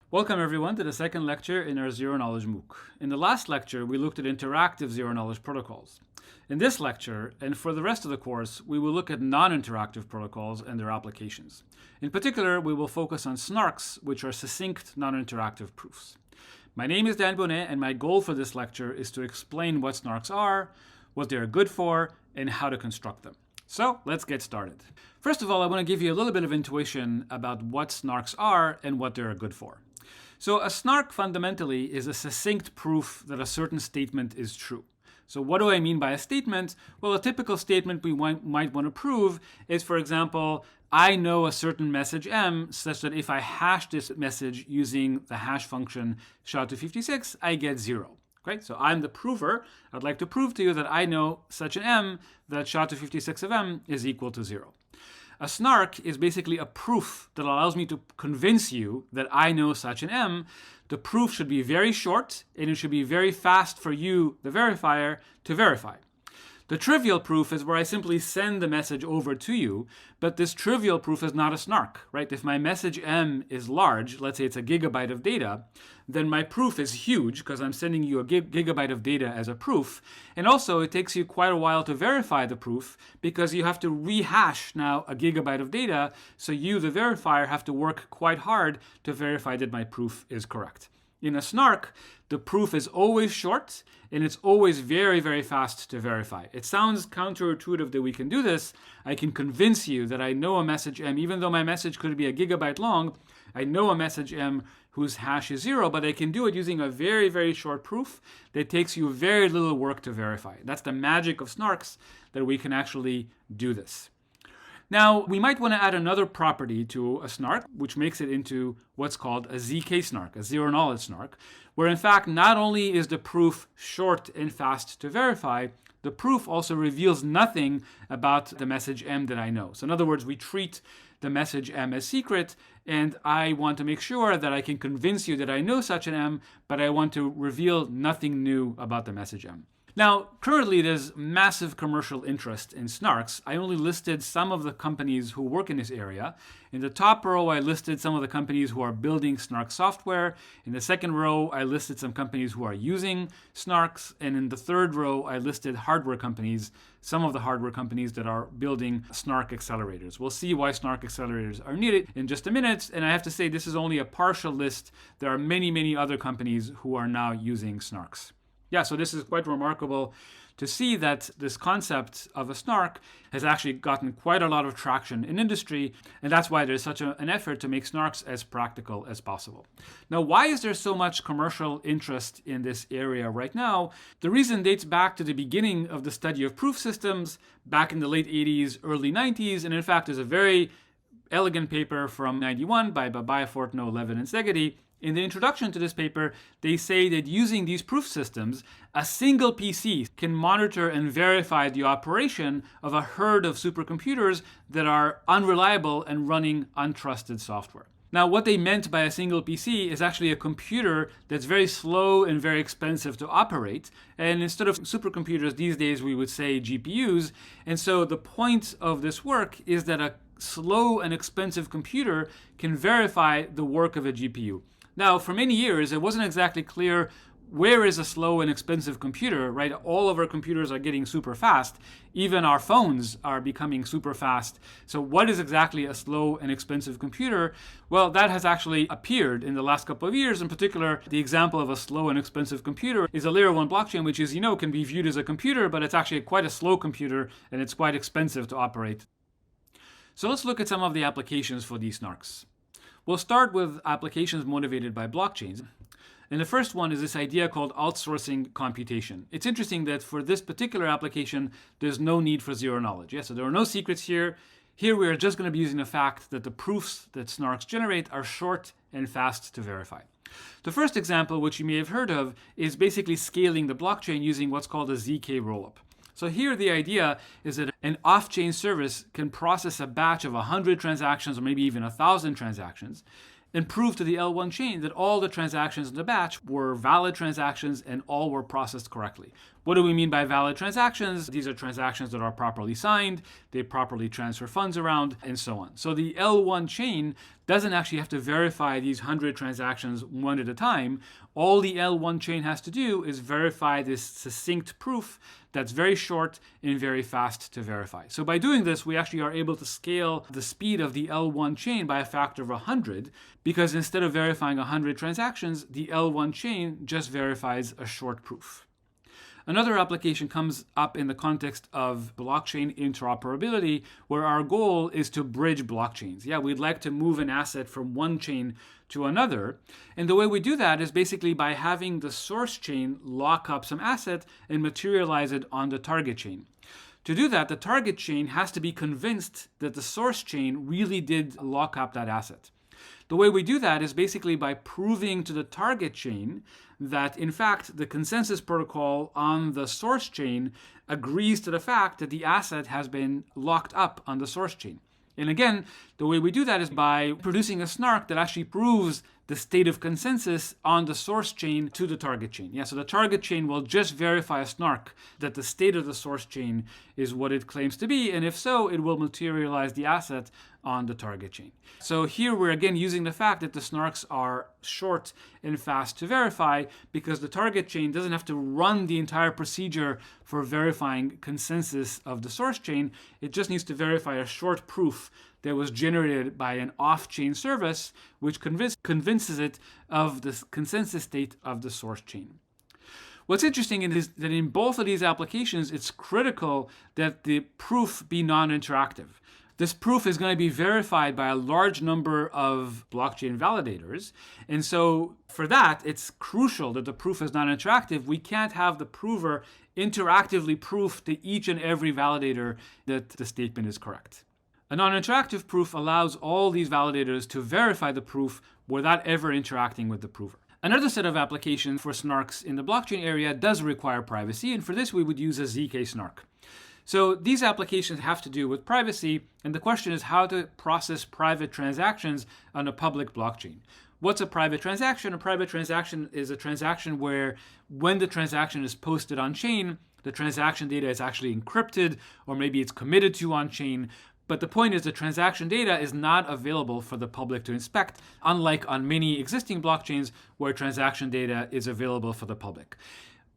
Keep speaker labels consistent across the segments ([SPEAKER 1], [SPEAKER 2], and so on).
[SPEAKER 1] Welcome everyone to the second lecture in our Zero Knowledge MOOC. In the last lecture, we looked at interactive Zero Knowledge protocols. In this lecture, and for the rest of the course, we will look at non-interactive protocols and their applications. In particular, we will focus on SNARKs, which are succinct non-interactive proofs. My name is Dan Boneh, and my goal for this lecture is to explain what SNARKs are, what they are good for, and how to construct them. So let's get started. First of all, I want to give you a little bit of intuition about what SNARKs are and what they're good for. So a SNARK fundamentally is a succinct proof that a certain statement is true. So what do I mean by a statement? Well, a typical statement we might want to prove is, for example, I know a certain message M such that if I hash this message using the hash function SHA-256, I get 0. Okay? So I'm the prover. I'd like to prove to you that I know such an M that SHA-256 of M is equal to 0. A SNARK is basically a proof that allows me to convince you that I know such an M. The proof should be very short, and it should be very fast for you, the verifier, to verify. The trivial proof is where I simply send the message over to you, but this trivial proof is not a SNARK, right? If my message M is large, let's say it's a gigabyte of data, then my proof is huge because I'm sending you a gigabyte of data as a proof. And also it takes you quite a while to verify the proof because you have to rehash now a gigabyte of data, so you, the verifier, have to work quite hard to verify that my proof is correct. In a SNARK, the proof is always short, and it's always very, very fast to verify. It sounds counterintuitive that we can do this. I can convince you that I know a message M, even though my message could be a gigabyte long. I know a message M whose hash is 0, but I can do it using a very, very short proof that takes you very little work to verify. That's the magic of SNARKs, that we can actually do this. Now, we might want to add another property to a SNARK, which makes it into what's called a ZK SNARK, a zero knowledge SNARK, where in fact not only is the proof short and fast to verify, the proof also reveals nothing about the message M that I know. So in other words, we treat the message M as secret, and I want to make sure that I can convince you that I know such an M, but I want to reveal nothing new about the message M. Now, currently there's massive commercial interest in SNARKs. I only listed some of the companies who work in this area. In the top row, I listed some of the companies who are building SNARK software. In the second row, I listed some companies who are using SNARKs. And in the third row, I listed hardware companies, some of the hardware companies that are building SNARK accelerators. We'll see why SNARK accelerators are needed in just a minute. And I have to say, this is only a partial list. There are many, many other companies who are now using SNARKs. Yeah, so this is quite remarkable to see that this concept of a SNARK has actually gotten quite a lot of traction in industry, and that's why there's such an effort to make SNARKs as practical as possible. Now, why is there so much commercial interest in this area right now? The reason dates back to the beginning of the study of proof systems back in the late 80s, early 90s, and in fact, there's a very elegant paper from 91 by Babayev, Fortno, Levin, and Szegedy. In the introduction to this paper, they say that using these proof systems, a single PC can monitor and verify the operation of a herd of supercomputers that are unreliable and running untrusted software. Now, what they meant by a single PC is actually a computer that's very slow and very expensive to operate. And instead of supercomputers these days, we would say GPUs. And so the point of this work is that a slow and expensive computer can verify the work of a GPU. Now, for many years, it wasn't exactly clear where is a slow and expensive computer, right? All of our computers are getting super fast. Even our phones are becoming super fast. So what is exactly a slow and expensive computer? Well, that has actually appeared in the last couple of years. In particular, the example of a slow and expensive computer is a layer 1 blockchain, which is, can be viewed as a computer, but it's actually quite a slow computer, and it's quite expensive to operate. So let's look at some of the applications for these SNARKs. We'll start with applications motivated by blockchains. And the first one is this idea called outsourcing computation. It's interesting that for this particular application, there's no need for zero knowledge. So there are no secrets here. Here we are just going to be using the fact that the proofs that SNARKs generate are short and fast to verify. The first example, which you may have heard of, is basically scaling the blockchain using what's called a ZK rollup. So here the idea is that an off-chain service can process a batch of 100 transactions or maybe even 1,000 transactions and prove to the L1 chain that all the transactions in the batch were valid transactions and all were processed correctly. What do we mean by valid transactions? These are transactions that are properly signed, they properly transfer funds around, and so on. So the L1 chain doesn't actually have to verify these 100 transactions one at a time. All the L1 chain has to do is verify this succinct proof that's very short and very fast to verify. So by doing this, we actually are able to scale the speed of the L1 chain by a factor of 100, because instead of verifying 100 transactions, the L1 chain just verifies a short proof. Another application comes up in the context of blockchain interoperability, where our goal is to bridge blockchains. Yeah, we'd like to move an asset from one chain to another. And the way we do that is basically by having the source chain lock up some asset and materialize it on the target chain. To do that, the target chain has to be convinced that the source chain really did lock up that asset. The way we do that is basically by proving to the target chain that, in fact, the consensus protocol on the source chain agrees to the fact that the asset has been locked up on the source chain. And again, the way we do that is by producing a SNARK that actually proves the state of consensus on the source chain to the target chain. Yeah, so the target chain will just verify a SNARK that the state of the source chain is what it claims to be, and if so, it will materialize the asset on the target chain. So here we're again using the fact that the SNARKs are short and fast to verify, because the target chain doesn't have to run the entire procedure for verifying consensus of the source chain. It just needs to verify a short proof that was generated by an off-chain service, which convinces it of the consensus state of the source chain. What's interesting is that in both of these applications, it's critical that the proof be non-interactive. This proof is going to be verified by a large number of blockchain validators. And so for that, it's crucial that the proof is non-interactive. We can't have the prover interactively proof to each and every validator that the statement is correct. A non-interactive proof allows all these validators to verify the proof without ever interacting with the prover. Another set of applications for SNARKs in the blockchain area does require privacy, and for this we would use a ZK SNARK. So these applications have to do with privacy, and the question is how to process private transactions on a public blockchain. What's a private transaction? A private transaction is a transaction where when the transaction is posted on chain, the transaction data is actually encrypted, or maybe it's committed to on chain. But the point is the transaction data is not available for the public to inspect, unlike on many existing blockchains where transaction data is available for the public.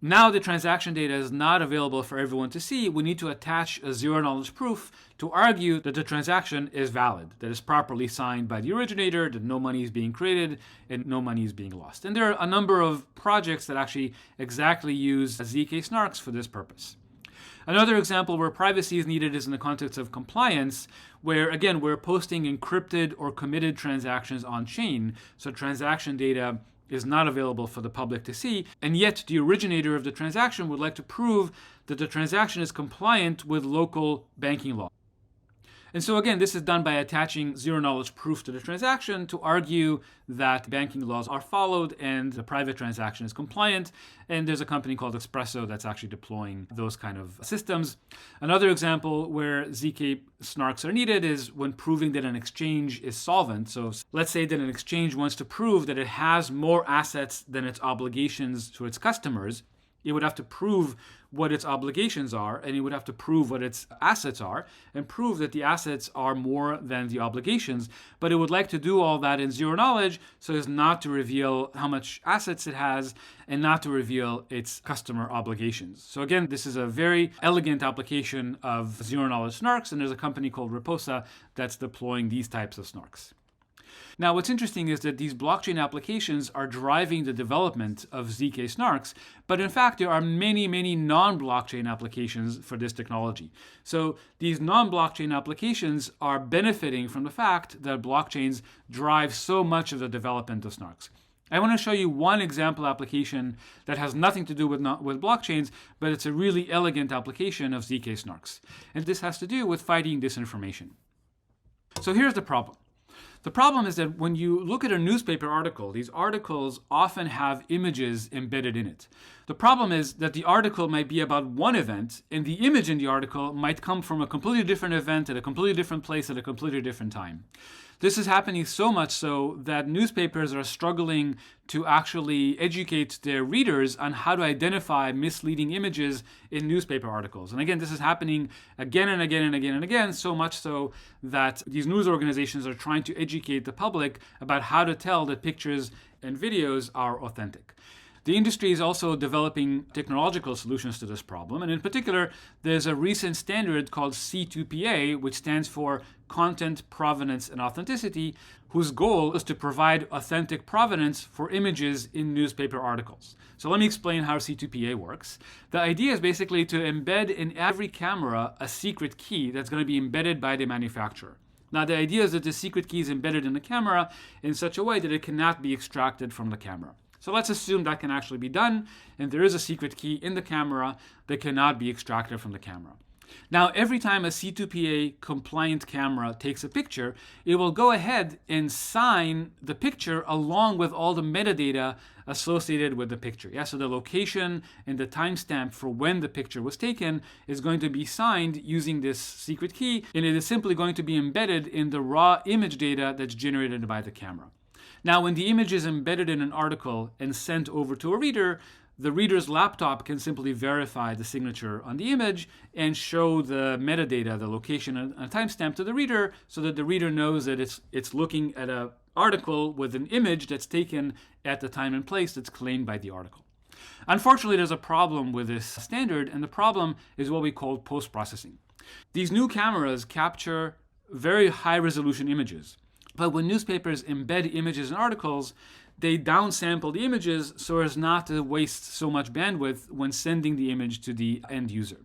[SPEAKER 1] Now the transaction data is not available for everyone to see. We need to attach a zero-knowledge proof to argue that the transaction is valid, that it's properly signed by the originator, that no money is being created, and no money is being lost. And there are a number of projects that actually exactly use ZK SNARKs for this purpose. Another example where privacy is needed is in the context of compliance, where, again, we're posting encrypted or committed transactions on chain, so transaction data is not available for the public to see, and yet the originator of the transaction would like to prove that the transaction is compliant with local banking law. And so again, this is done by attaching zero-knowledge proof to the transaction to argue that banking laws are followed and the private transaction is compliant. And there's a company called Espresso that's actually deploying those kind of systems. Another example where ZK SNARKs are needed is when proving that an exchange is solvent. So let's say that an exchange wants to prove that it has more assets than its obligations to its customers. It would have to prove what its obligations are, and it would have to prove what its assets are, and prove that the assets are more than the obligations. But it would like to do all that in zero knowledge so as not to reveal how much assets it has and not to reveal its customer obligations. So again, this is a very elegant application of zero knowledge SNARKs, and there's a company called Riposa that's deploying these types of SNARKs. Now, what's interesting is that these blockchain applications are driving the development of ZK SNARKs, but in fact, there are many, many non-blockchain applications for this technology. So these non-blockchain applications are benefiting from the fact that blockchains drive so much of the development of SNARKs. I want to show you one example application that has nothing to do with blockchains, but it's a really elegant application of ZK SNARKs. And this has to do with fighting disinformation. So here's the problem. The problem is that when you look at a newspaper article, these articles often have images embedded in it. The problem is that the article might be about one event, and the image in the article might come from a completely different event at a completely different place at a completely different time. This is happening so much so that newspapers are struggling to actually educate their readers on how to identify misleading images in newspaper articles. And again, this is happening again and again and again and again, so much so that these news organizations are trying to educate the public about how to tell that pictures and videos are authentic. The industry is also developing technological solutions to this problem, and in particular, there's a recent standard called C2PA, which stands for Content, Provenance, and Authenticity, whose goal is to provide authentic provenance for images in newspaper articles. So let me explain how C2PA works. The idea is basically to embed in every camera a secret key that's going to be embedded by the manufacturer. Now, the idea is that the secret key is embedded in the camera in such a way that it cannot be extracted from the camera. So let's assume that can actually be done, and there is a secret key in the camera that cannot be extracted from the camera. Now, every time a C2PA compliant camera takes a picture, it will go ahead and sign the picture along with all the metadata associated with the picture. Yeah, so the location and the timestamp for when the picture was taken is going to be signed using this secret key, and it is simply going to be embedded in the raw image data that's generated by the camera. Now, when the image is embedded in an article and sent over to a reader, the reader's laptop can simply verify the signature on the image and show the metadata, the location and a timestamp to the reader, so that the reader knows that it's looking at an article with an image that's taken at the time and place that's claimed by the article. Unfortunately, there's a problem with this standard, and the problem is what we call post-processing. These new cameras capture very high-resolution images. But when newspapers embed images in articles, they downsample the images so as not to waste so much bandwidth when sending the image to the end user.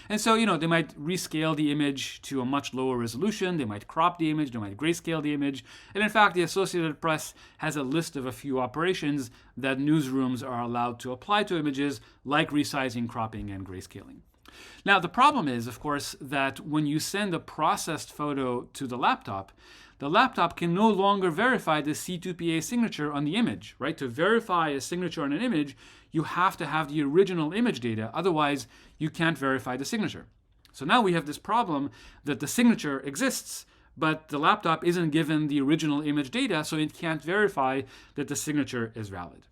[SPEAKER 1] And so, they might rescale the image to a much lower resolution, they might crop the image, they might grayscale the image. And in fact, the Associated Press has a list of a few operations that newsrooms are allowed to apply to images, like resizing, cropping, and grayscaling. Now, the problem is, of course, that when you send a processed photo to the laptop can no longer verify the C2PA signature on the image, right? To verify a signature on an image, you have to have the original image data. Otherwise, you can't verify the signature. So now we have this problem that the signature exists, but the laptop isn't given the original image data, so it can't verify that the signature is valid.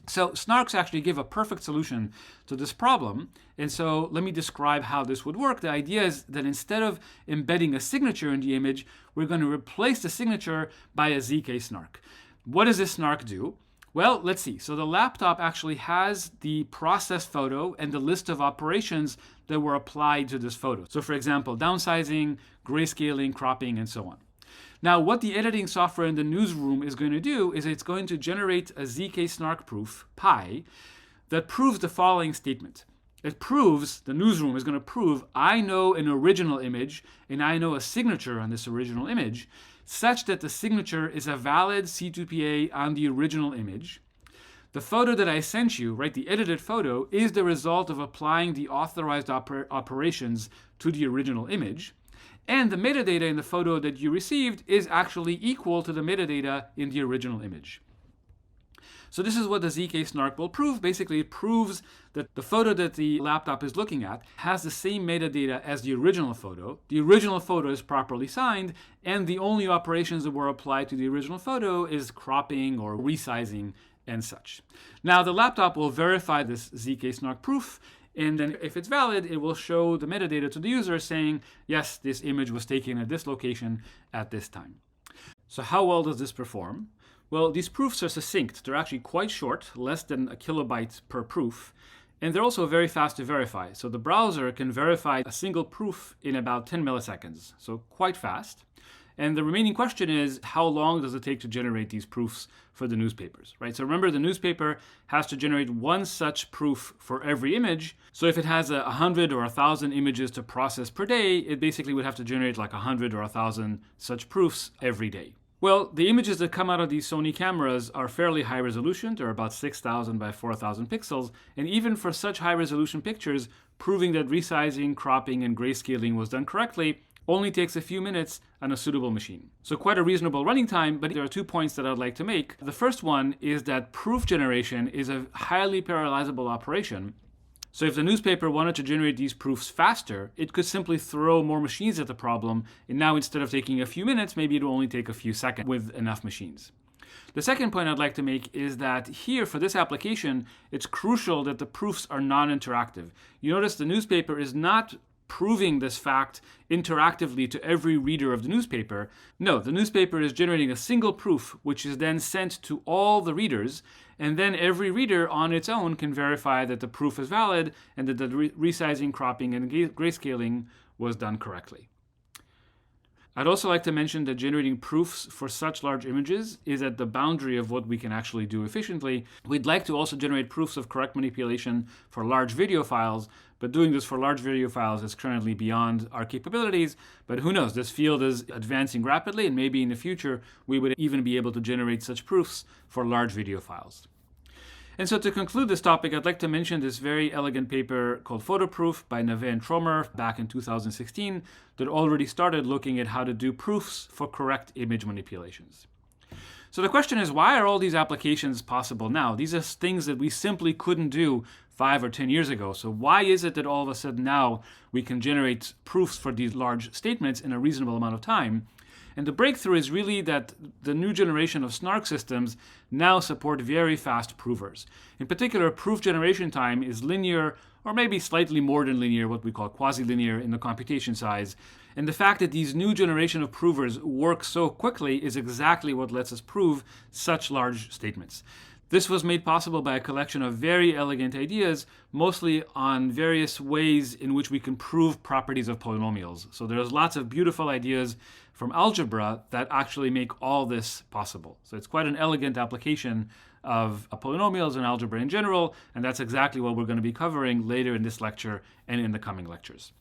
[SPEAKER 1] So SNARKs actually give a perfect solution to this problem. And so let me describe how this would work. The idea is that instead of embedding a signature in the image, we're going to replace the signature by a ZK SNARK. What does this SNARK do? Well, let's see. So the laptop actually has the processed photo and the list of operations that were applied to this photo. So for example, downsizing, grayscaling, cropping, and so on. Now, what the editing software in the newsroom is going to do is it's going to generate a ZK SNARK proof, pi, that proves the following statement. It proves, the newsroom is going to prove, I know an original image and I know a signature on this original image, such that the signature is a valid C2PA on the original image. The photo that I sent you, right, the edited photo, is the result of applying the authorized operations to the original image. And the metadata in the photo that you received is actually equal to the metadata in the original image. So this is what the ZK SNARK will prove. Basically, it proves that the photo that the laptop is looking at has the same metadata as the original photo. The original photo is properly signed, and the only operations that were applied to the original photo is cropping or resizing and such. Now, the laptop will verify this ZK SNARK proof, and then if it's valid, it will show the metadata to the user saying, yes, this image was taken at this location at this time. So how well does this perform? Well, these proofs are succinct. They're actually quite short, less than a kilobyte per proof. And they're also very fast to verify. So the browser can verify a single proof in about 10 milliseconds. So quite fast. And the remaining question is, how long does it take to generate these proofs for the newspapers, right? So remember, the newspaper has to generate one such proof for every image. So if it has 100 or 1,000 images to process per day, it basically would have to generate like 100 or 1,000 such proofs every day. Well, the images that come out of these Sony cameras are fairly high resolution. They're about 6,000 by 4,000 pixels. And even for such high resolution pictures, proving that resizing, cropping, and grayscaling was done correctly only takes a few minutes on a suitable machine. So quite a reasonable running time, but there are 2 points that I'd like to make. The first one is that proof generation is a highly parallelizable operation. So if the newspaper wanted to generate these proofs faster, it could simply throw more machines at the problem, and now instead of taking a few minutes, maybe it will only take a few seconds with enough machines. The second point I'd like to make is that here, for this application, it's crucial that the proofs are non-interactive. You notice the newspaper is not proving this fact interactively to every reader of the newspaper. No, the newspaper is generating a single proof, which is then sent to all the readers, and then every reader on its own can verify that the proof is valid and that the resizing, cropping, and grayscaling was done correctly. I'd also like to mention that generating proofs for such large images is at the boundary of what we can actually do efficiently. We'd like to also generate proofs of correct manipulation for large video files, but doing this for large video files is currently beyond our capabilities. But who knows, this field is advancing rapidly, and maybe in the future we would even be able to generate such proofs for large video files. And so to conclude this topic, I'd like to mention this very elegant paper called Photoproof by Neve and Tromer back in 2016 that already started looking at how to do proofs for correct image manipulations. So the question is, why are all these applications possible now? These are things that we simply couldn't do 5 or 10 years ago. So why is it that all of a sudden now we can generate proofs for these large statements in a reasonable amount of time? And the breakthrough is really that the new generation of SNARK systems now support very fast provers. In particular, proof generation time is linear, or maybe slightly more than linear, what we call quasi-linear in the computation size. And the fact that these new generation of provers work so quickly is exactly what lets us prove such large statements. This was made possible by a collection of very elegant ideas, mostly on various ways in which we can prove properties of polynomials. So there's lots of beautiful ideas from algebra that actually make all this possible. So it's quite an elegant application of polynomials and algebra in general, and that's exactly what we're going to be covering later in this lecture and in the coming lectures.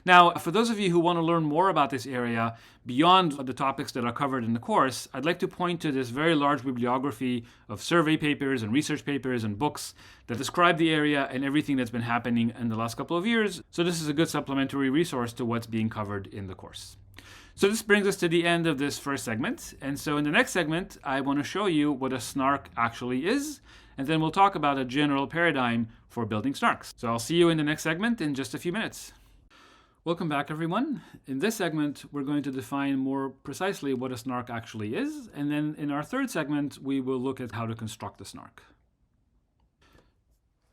[SPEAKER 1] Now, for those of you who want to learn more about this area beyond the topics that are covered in the course, I'd like to point to this very large bibliography of survey papers and research papers and books that describe the area and everything that's been happening in the last couple of years. So this is a good supplementary resource to what's being covered in the course. So this brings us to the end of this first segment. And so in the next segment, I want to show you what a SNARK actually is, and then we'll talk about a general paradigm for building SNARKs. So I'll see you in the next segment in just a few minutes. Welcome back, everyone. In this segment, we're going to define more precisely what a SNARK actually is, and then in our third segment, we will look at how to construct a SNARK.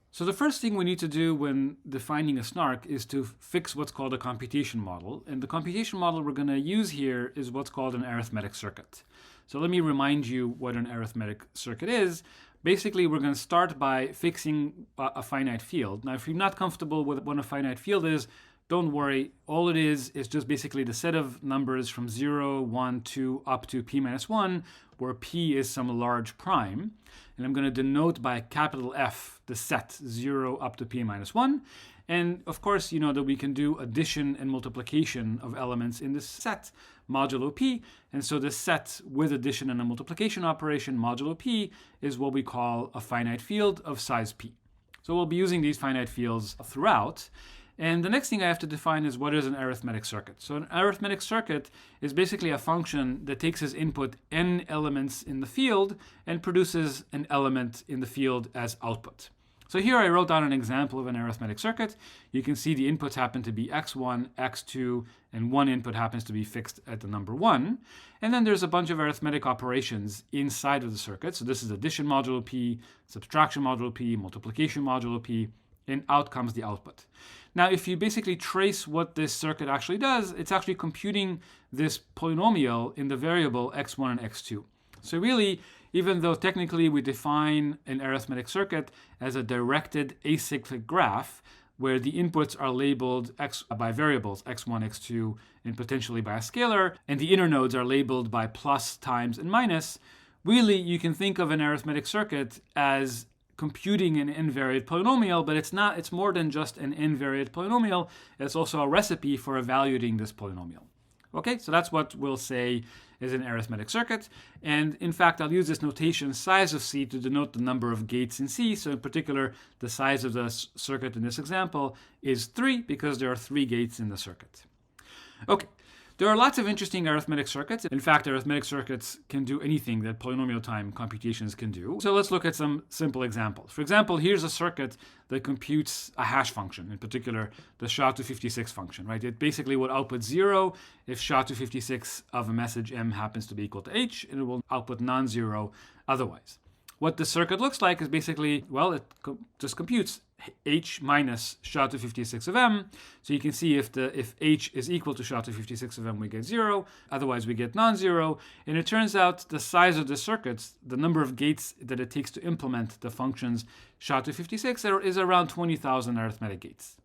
[SPEAKER 1] So the first thing we need to do when defining a SNARK is to fix what's called a computation model. And the computation model we're going to use here is what's called an arithmetic circuit. So let me remind you what an arithmetic circuit is. Basically, we're going to start by fixing a finite field. Now, if you're not comfortable with what a finite field is, don't worry. All it is just basically the set of numbers from 0, 1, 2, up to p minus 1, where p is some large prime. And I'm going to denote by capital F the set 0 up to p minus 1. And of course, you know that we can do addition and multiplication of elements in this set modulo p. And so this set with addition and a multiplication operation modulo p is what we call a finite field of size p. So we'll be using these finite fields throughout. And the next thing I have to define is what is an arithmetic circuit. So an arithmetic circuit is basically a function that takes as input n elements in the field and produces an element in the field as output. So here I wrote down an example of an arithmetic circuit. You can see the inputs happen to be x1, x2, and one input happens to be fixed at the number 1. And then there's a bunch of arithmetic operations inside of the circuit. So this is addition modulo p, subtraction modulo p, multiplication modulo p, and out comes the output. Now, if you basically trace what this circuit actually does, it's actually computing this polynomial in the variable x1 and x2. So really, even though technically we define an arithmetic circuit as a directed acyclic graph, where the inputs are labeled by variables, x1, x2, and potentially by a scalar, and the inner nodes are labeled by plus, times, and minus, really you can think of an arithmetic circuit as computing an n-variate polynomial, but it's more than just an n-variate polynomial. It's also a recipe for evaluating this polynomial. Okay, so that's what we'll say is an arithmetic circuit. And in fact, I'll use this notation size of C to denote the number of gates in C. So in particular, the size of the circuit in this example is 3 because there are 3 gates in the circuit. Okay, There are lots of interesting arithmetic circuits. In fact, arithmetic circuits can do anything that polynomial time computations can do. So let's look at some simple examples. For example, here's a circuit that computes a hash function, in particular the SHA-256 function, right? It basically will output 0 if SHA-256 of a message m happens to be equal to h, and it will output non-zero otherwise. What the circuit looks like is basically, well, it just computes h minus SHA-256 of m. So you can see if h is equal to SHA-256 of m, we get 0. Otherwise, we get non-zero. And it turns out the size of the circuits, the number of gates that it takes to implement the functions SHA-256 is around 20,000 arithmetic gates.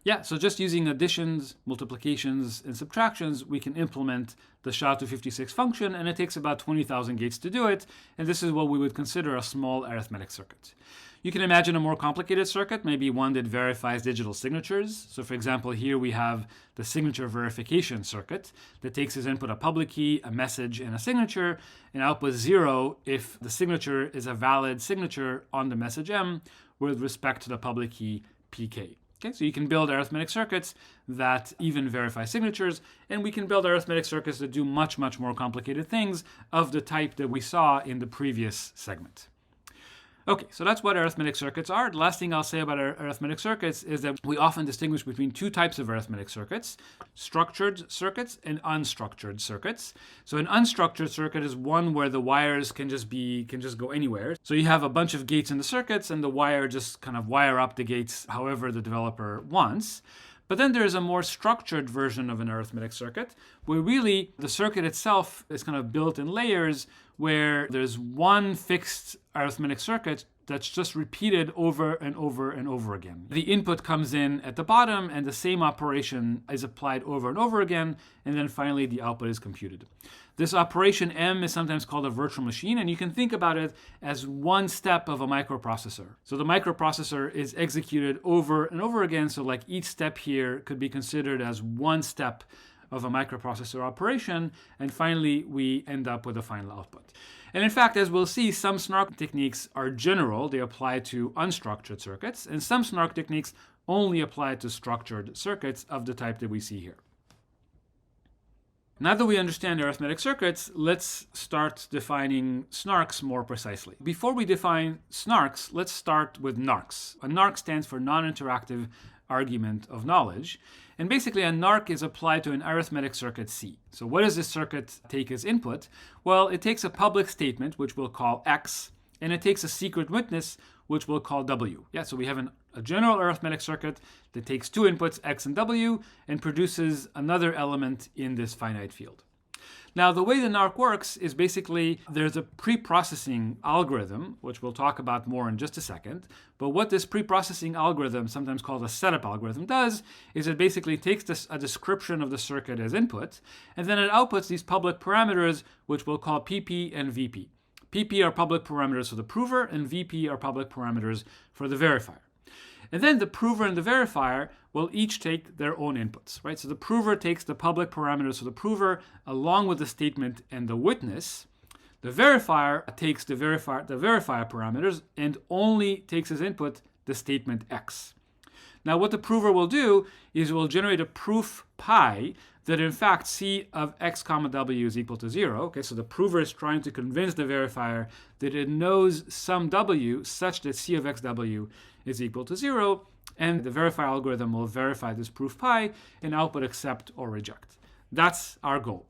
[SPEAKER 1] Yeah, so just using additions, multiplications, and subtractions, we can implement the SHA-256 function, and it takes about 20,000 gates to do it, and this is what we would consider a small arithmetic circuit. You can imagine a more complicated circuit, maybe one that verifies digital signatures. So for example, here we have the signature verification circuit that takes as input a public key, a message, and a signature, and outputs 0 if the signature is a valid signature on the message m with respect to the public key pk. Okay, so you can build arithmetic circuits that even verify signatures, and we can build arithmetic circuits that do much, much more complicated things of the type that we saw in the previous segment. Okay, so that's what arithmetic circuits are. The last thing I'll say about arithmetic circuits is that we often distinguish between two types of arithmetic circuits, structured circuits and unstructured circuits. So an unstructured circuit is one where the wires can just go anywhere. So you have a bunch of gates in the circuits and the wire just kind of wire up the gates however the developer wants. But then there's a more structured version of an arithmetic circuit where really the circuit itself is kind of built in layers where there's one fixed arithmetic circuit that's just repeated over and over and over again. The input comes in at the bottom and the same operation is applied over and over again, and then finally the output is computed. This operation M is sometimes called a virtual machine, and you can think about it as one step of a microprocessor. So the microprocessor is executed over and over again, so like each step here could be considered as one step of a microprocessor operation, and finally we end up with a final output. And in fact, as we'll see, some SNARK techniques are general, they apply to unstructured circuits, and some SNARK techniques only apply to structured circuits of the type that we see here. Now that we understand arithmetic circuits, let's start defining SNARKs more precisely. Before we define SNARKs, let's start with NARKs. A NARK stands for non-interactive argument of knowledge. And basically a NARK is applied to an arithmetic circuit C. So what does this circuit take as input? Well, it takes a public statement, which we'll call X, and it takes a secret witness, which we'll call W. Yeah, so we have a general arithmetic circuit that takes two inputs, X and W, and produces another element in this finite field. Now, the way the NARK works is basically there's a pre-processing algorithm, which we'll talk about more in just a second. But what this pre-processing algorithm, sometimes called a setup algorithm, does is it basically takes a description of the circuit as input, and then it outputs these public parameters, which we'll call PP and VP. PP are public parameters for the prover, and VP are public parameters for the verifier. And then the prover and the verifier will each take their own inputs, right? So the prover takes the public parameters for the prover along with the statement and the witness. The verifier takes the verifier parameters and only takes as input the statement X. Now what the prover will do is it will generate a proof pi that in fact C of X comma W is equal to 0. Okay, so the prover is trying to convince the verifier that it knows some W such that C of XW is equal to 0, and the verifier algorithm will verify this proof pi and output accept or reject. That's our goal.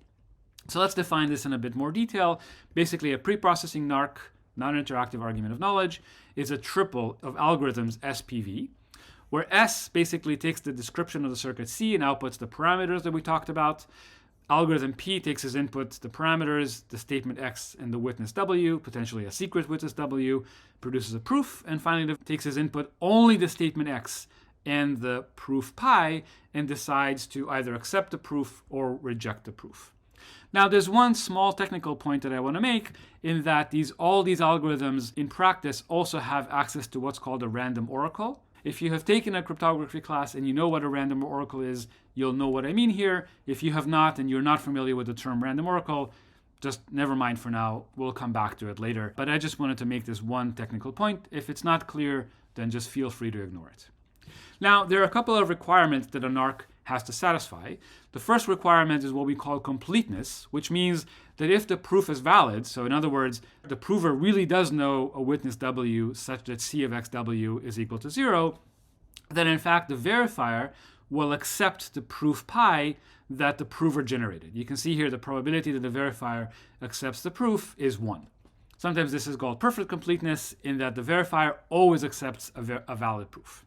[SPEAKER 1] So let's define this in a bit more detail. Basically, a pre-processing NARK, non-interactive argument of knowledge, is a triple of algorithms SPV, where S basically takes the description of the circuit C and outputs the parameters that we talked about. Algorithm P takes as input the parameters, the statement X, and the witness W, potentially a secret witness W, produces a proof, and finally takes as input only the statement X and the proof pi, and decides to either accept the proof or reject the proof. Now, there's one small technical point that I want to make in that all these algorithms in practice also have access to what's called a random oracle. If you have taken a cryptography class and you know what a random oracle is, you'll know what I mean here. If you have not and you're not familiar with the term random oracle, just never mind for now. We'll come back to it later. But I just wanted to make this one technical point. If it's not clear, then just feel free to ignore it. Now, there are a couple of requirements that a NARK has to satisfy. The first requirement is what we call completeness, which means that if the proof is valid, so in other words, the prover really does know a witness W such that C of XW is equal to 0, then in fact the verifier will accept the proof pi that the prover generated. You can see here the probability that the verifier accepts the proof is 1. Sometimes this is called perfect completeness, in that the verifier always accepts a valid proof.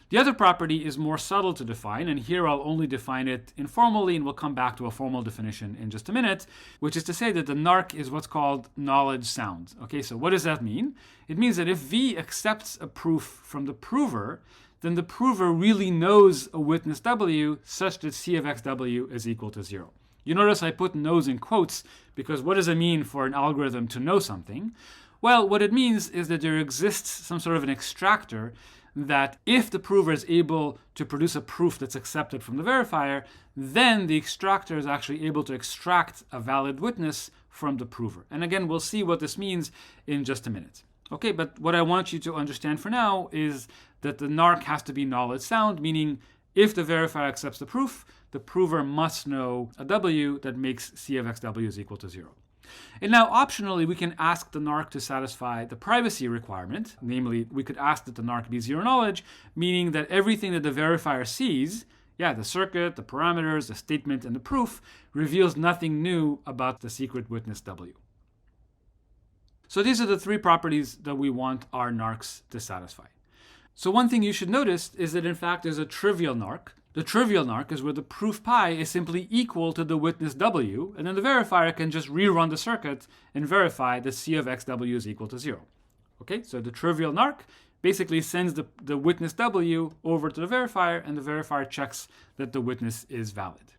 [SPEAKER 1] The other property is more subtle to define, and here I'll only define it informally, and we'll come back to a formal definition in just a minute, which is to say that the NARK is what's called knowledge sound. Okay, so what does that mean? It means that if V accepts a proof from the prover, then the prover really knows a witness W such that C of XW is equal to 0. You notice I put knows in quotes because what does it mean for an algorithm to know something? Well, what it means is that there exists some sort of an extractor that if the prover is able to produce a proof that's accepted from the verifier, then the extractor is actually able to extract a valid witness from the prover. And again, we'll see what this means in just a minute. Okay, but what I want you to understand for now is that the NARK has to be knowledge sound, meaning if the verifier accepts the proof, the prover must know a W that makes C of XW is equal to 0. And now, optionally, we can ask the NARK to satisfy the privacy requirement. Namely, we could ask that the NARK be zero knowledge, meaning that everything that the verifier sees, the circuit, the parameters, the statement, and the proof, reveals nothing new about the secret witness W. So these are the three properties that we want our NARKs to satisfy. So one thing you should notice is that in fact there's a trivial NARK. The trivial NARK is where the proof pi is simply equal to the witness W, and then the verifier can just rerun the circuit and verify that C of XW is equal to 0. Okay, so the trivial NARK basically sends the witness W over to the verifier, and the verifier checks that the witness is valid.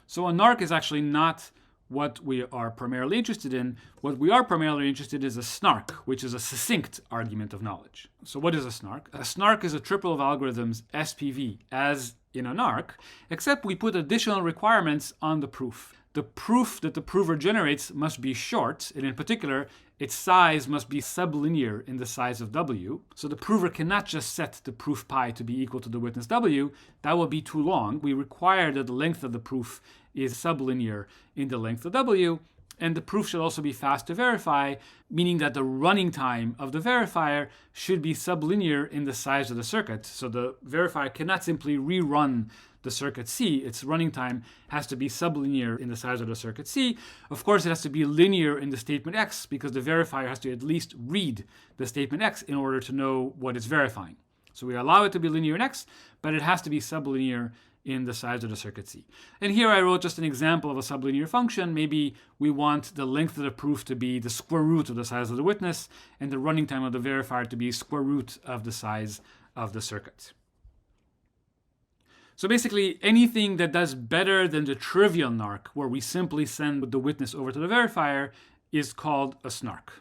[SPEAKER 1] So a NARK is actually not what we are primarily interested in. What we are primarily interested in is a SNARK, which is a succinct argument of knowledge. So what is a SNARK? A SNARK is a triple of algorithms SPV, as in a NARK, except we put additional requirements on the proof. The proof that the prover generates must be short, and in particular, its size must be sublinear in the size of W. So the prover cannot just set the proof pi to be equal to the witness W. That will be too long. We require that the length of the proof is sublinear in the length of W, and the proof should also be fast to verify, meaning that the running time of the verifier should be sublinear in the size of the circuit. So the verifier cannot simply rerun the circuit C. Its running time has to be sublinear in the size of the circuit C. Of course, it has to be linear in the statement X, because the verifier has to at least read the statement X in order to know what it's verifying. So we allow it to be linear in X, but it has to be sublinear in the size of the circuit C. And here I wrote just an example of a sublinear function. Maybe we want the length of the proof to be the square root of the size of the witness, and the running time of the verifier to be square root of the size of the circuit. So basically, anything that does better than the trivial NARK, where we simply send the witness over to the verifier, is called a SNARK.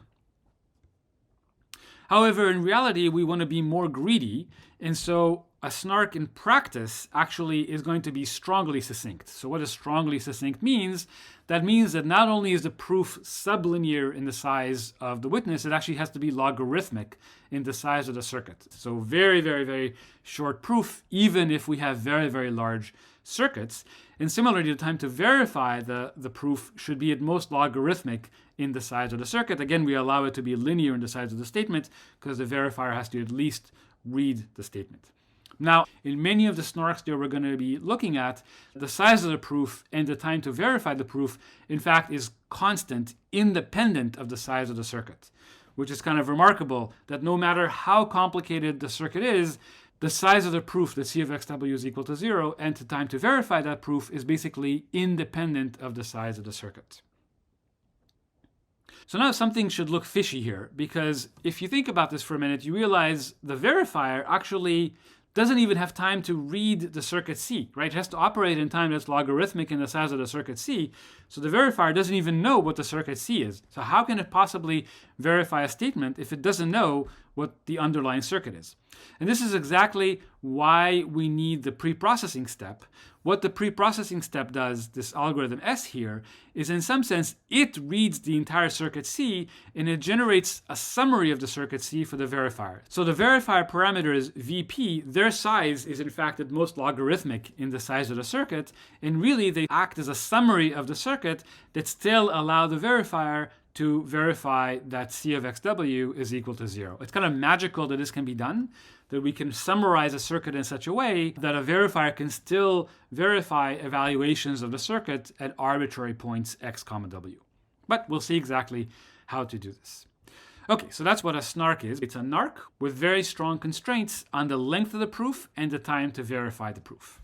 [SPEAKER 1] However, in reality, we want to be more greedy, and so a SNARK in practice actually is going to be strongly succinct. So what does strongly succinct means? That means that not only is the proof sublinear in the size of the witness, it actually has to be logarithmic in the size of the circuit. So very, very, very short proof, even if we have very, very large circuits. And similarly, the time to verify the proof should be at most logarithmic in the size of the circuit. Again, we allow it to be linear in the size of the statement because the verifier has to at least read the statement. Now, in many of the SNARKs that we're going to be looking at, the size of the proof and the time to verify the proof, in fact, is constant, independent of the size of the circuit, which is kind of remarkable that no matter how complicated the circuit is, the size of the proof that C of XW is equal to 0 and the time to verify that proof is basically independent of the size of the circuit. So now something should look fishy here, because if you think about this for a minute, you realize the verifier actually doesn't even have time to read the circuit C, right? It has to operate in time that's logarithmic in the size of the circuit C. So the verifier doesn't even know what the circuit C is. So how can it possibly verify a statement if it doesn't know what the underlying circuit is. And this is exactly why we need the pre-processing step. What the pre-processing step does, this algorithm S here, is in some sense, it reads the entire circuit C and it generates a summary of the circuit C for the verifier. So the verifier parameters VP, their size is in fact at most logarithmic in the size of the circuit, and really they act as a summary of the circuit that still allow the verifier to verify that C of XW is equal to 0. It's kind of magical that this can be done, that we can summarize a circuit in such a way that a verifier can still verify evaluations of the circuit at arbitrary points x, w. But we'll see exactly how to do this. Okay, so that's what a SNARK is. It's a NARK with very strong constraints on the length of the proof and the time to verify the proof.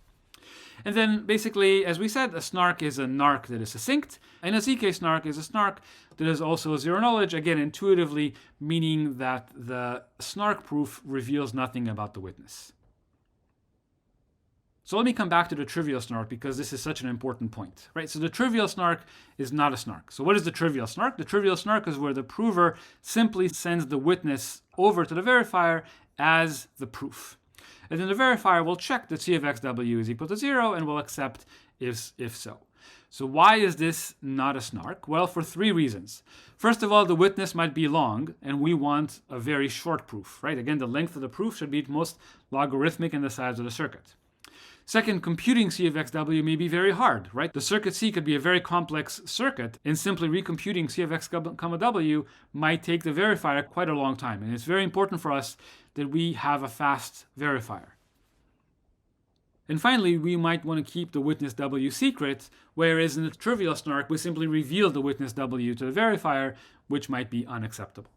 [SPEAKER 1] And then basically, as we said, a SNARK is a NARK that is succinct, and a ZK SNARK is a SNARK that is also zero knowledge, again, intuitively meaning that the SNARK proof reveals nothing about the witness. So let me come back to the trivial SNARK because this is such an important point, right? So the trivial SNARK is not a SNARK. So what is the trivial SNARK? The trivial SNARK is where the prover simply sends the witness over to the verifier as the proof. And then the verifier will check that C of XW is equal to 0 and will accept if so. So why is this not a SNARK? Well, for three reasons. First of all, the witness might be long, and we want a very short proof, right? Again, the length of the proof should be at most logarithmic in the size of the circuit. Second, computing C of XW may be very hard, right? The circuit C could be a very complex circuit, and simply recomputing C of X, W might take the verifier quite a long time. And it's very important for us that we have a fast verifier. And finally, we might want to keep the witness W secret, whereas in the trivial SNARK, we simply reveal the witness W to the verifier, which might be unacceptable.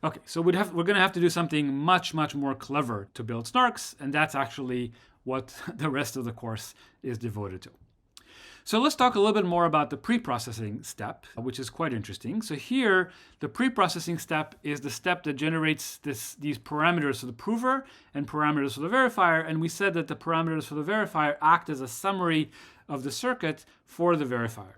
[SPEAKER 1] Okay, so we're going to have to do something much, much more clever to build SNARKs, and that's actually what the rest of the course is devoted to. So let's talk a little bit more about the pre-processing step, which is quite interesting. So here, the pre-processing step is the step that generates these parameters for the prover and parameters for the verifier. And we said that the parameters for the verifier act as a summary of the circuit for the verifier.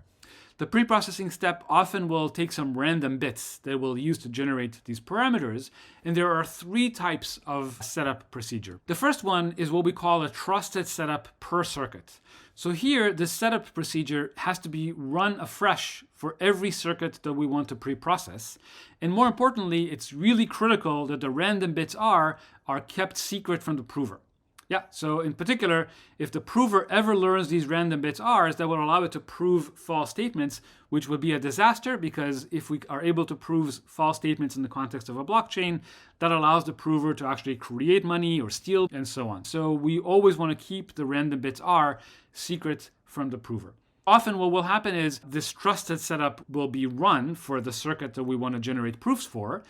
[SPEAKER 1] The pre-processing step often will take some random bits that we'll use to generate these parameters, and there are three types of setup procedure. The first one is what we call a trusted setup per circuit. So here, the setup procedure has to be run afresh for every circuit that we want to pre-process, and more importantly, it's really critical that the random bits are kept secret from the prover. Yeah, so in particular, if the prover ever learns these random bits R's, that will allow it to prove false statements, which would be a disaster because if we are able to prove false statements in the context of a blockchain, that allows the prover to actually create money or steal and so on. So we always want to keep the random bits R secret from the prover. Often what will happen is this trusted setup will be run for the circuit that we want to generate proofs for,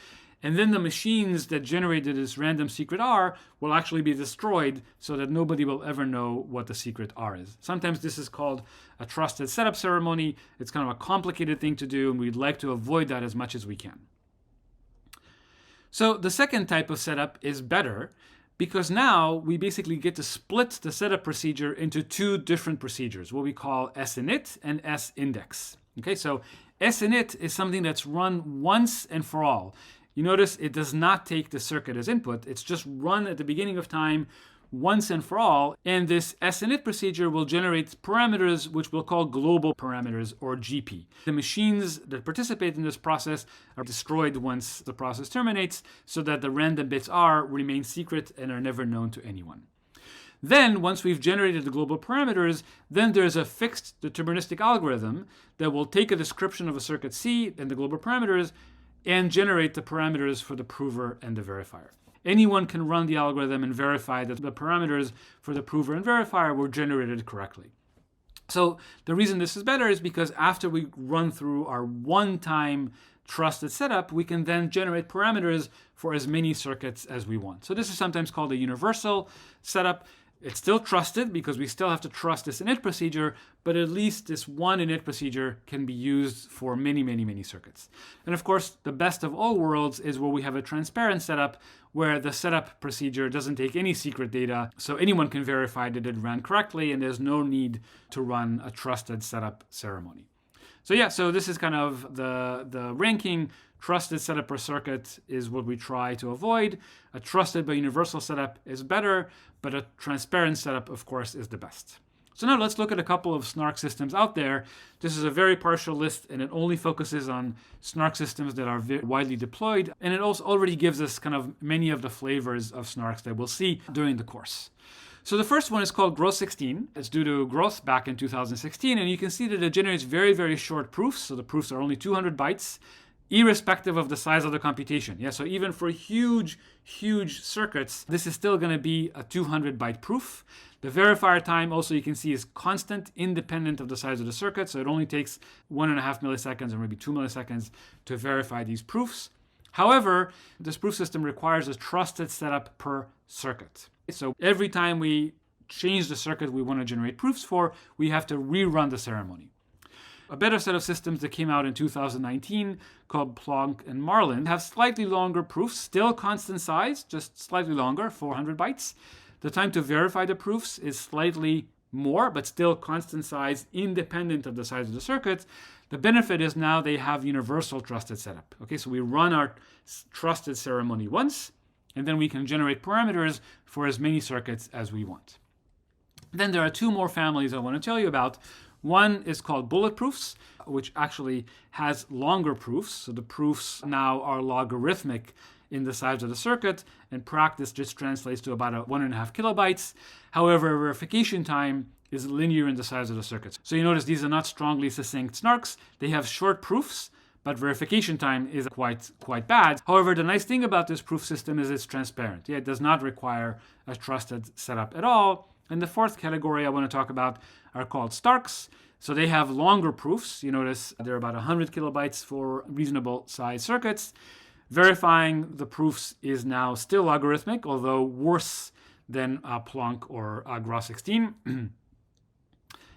[SPEAKER 1] and then the machines that generated this random secret R will actually be destroyed so that nobody will ever know what the secret R is. Sometimes this is called a trusted setup ceremony. It's kind of a complicated thing to do, and we'd like to avoid that as much as we can. So the second type of setup is better because now we basically get to split the setup procedure into two different procedures, what we call SINIT and SINDEX. Okay, so SINIT is something that's run once and for all. You notice it does not take the circuit as input. It's just run at the beginning of time once and for all. And this SINIT procedure will generate parameters which we'll call global parameters or GP. The machines that participate in this process are destroyed once the process terminates so that the random bits R remain secret and are never known to anyone. Then, once we've generated the global parameters, then there's a fixed deterministic algorithm that will take a description of a circuit C and the global parameters and generate the parameters for the prover and the verifier. Anyone can run the algorithm and verify that the parameters for the prover and verifier were generated correctly. So the reason this is better is because after we run through our one-time trusted setup, we can then generate parameters for as many circuits as we want. So this is sometimes called a universal setup. It's still trusted because we still have to trust this init procedure, but at least this one init procedure can be used for many, many, many circuits. And of course, the best of all worlds is where we have a transparent setup where the setup procedure doesn't take any secret data, so anyone can verify that it ran correctly and there's no need to run a trusted setup ceremony. So this is kind of the ranking. Trusted setup per circuit is what we try to avoid. A trusted but universal setup is better, but a transparent setup, of course, is the best. So now let's look at a couple of SNARK systems out there. This is a very partial list, and it only focuses on SNARK systems that are widely deployed, and it also already gives us kind of many of the flavors of SNARKs that we'll see during the course. So the first one is called Growth 16. It's due to growth back in 2016, and you can see that it generates very, very short proofs. So the proofs are only 200 bytes, irrespective of the size of the computation. Yeah, so even for huge circuits, this is still going to be a 200 byte proof. The verifier time also, you can see, is constant, independent of the size of the circuit. So it only takes 1.5 milliseconds or maybe 2 milliseconds to verify these proofs. However, this proof system requires a trusted setup per circuit. So every time we change the circuit we want to generate proofs for, we have to rerun the ceremony. A better set of systems that came out in 2019 called Plonk and Marlin have slightly longer proofs, still constant size, just slightly longer, 400 bytes. The time to verify the proofs is slightly more, but still constant size, independent of the size of the circuit. The benefit is now they have universal trusted setup. Okay, so we run our trusted ceremony once, and then we can generate parameters for as many circuits as we want. Then there are two more families I want to tell you about. One is called bulletproofs, which actually has longer proofs. So the proofs now are logarithmic in the size of the circuit. In practice, just translates to about 1.5 kilobytes. However, verification time is linear in the size of the circuits. So you notice these are not strongly succinct SNARKs. They have short proofs, but verification time is quite bad. However, the nice thing about this proof system is it's transparent. Yeah, it does not require a trusted setup at all. And the fourth category I want to talk about are called STARKs. So they have longer proofs. You notice they're about 100 kilobytes for reasonable size circuits. Verifying the proofs is now still logarithmic, although worse than Plonk or Growth 16.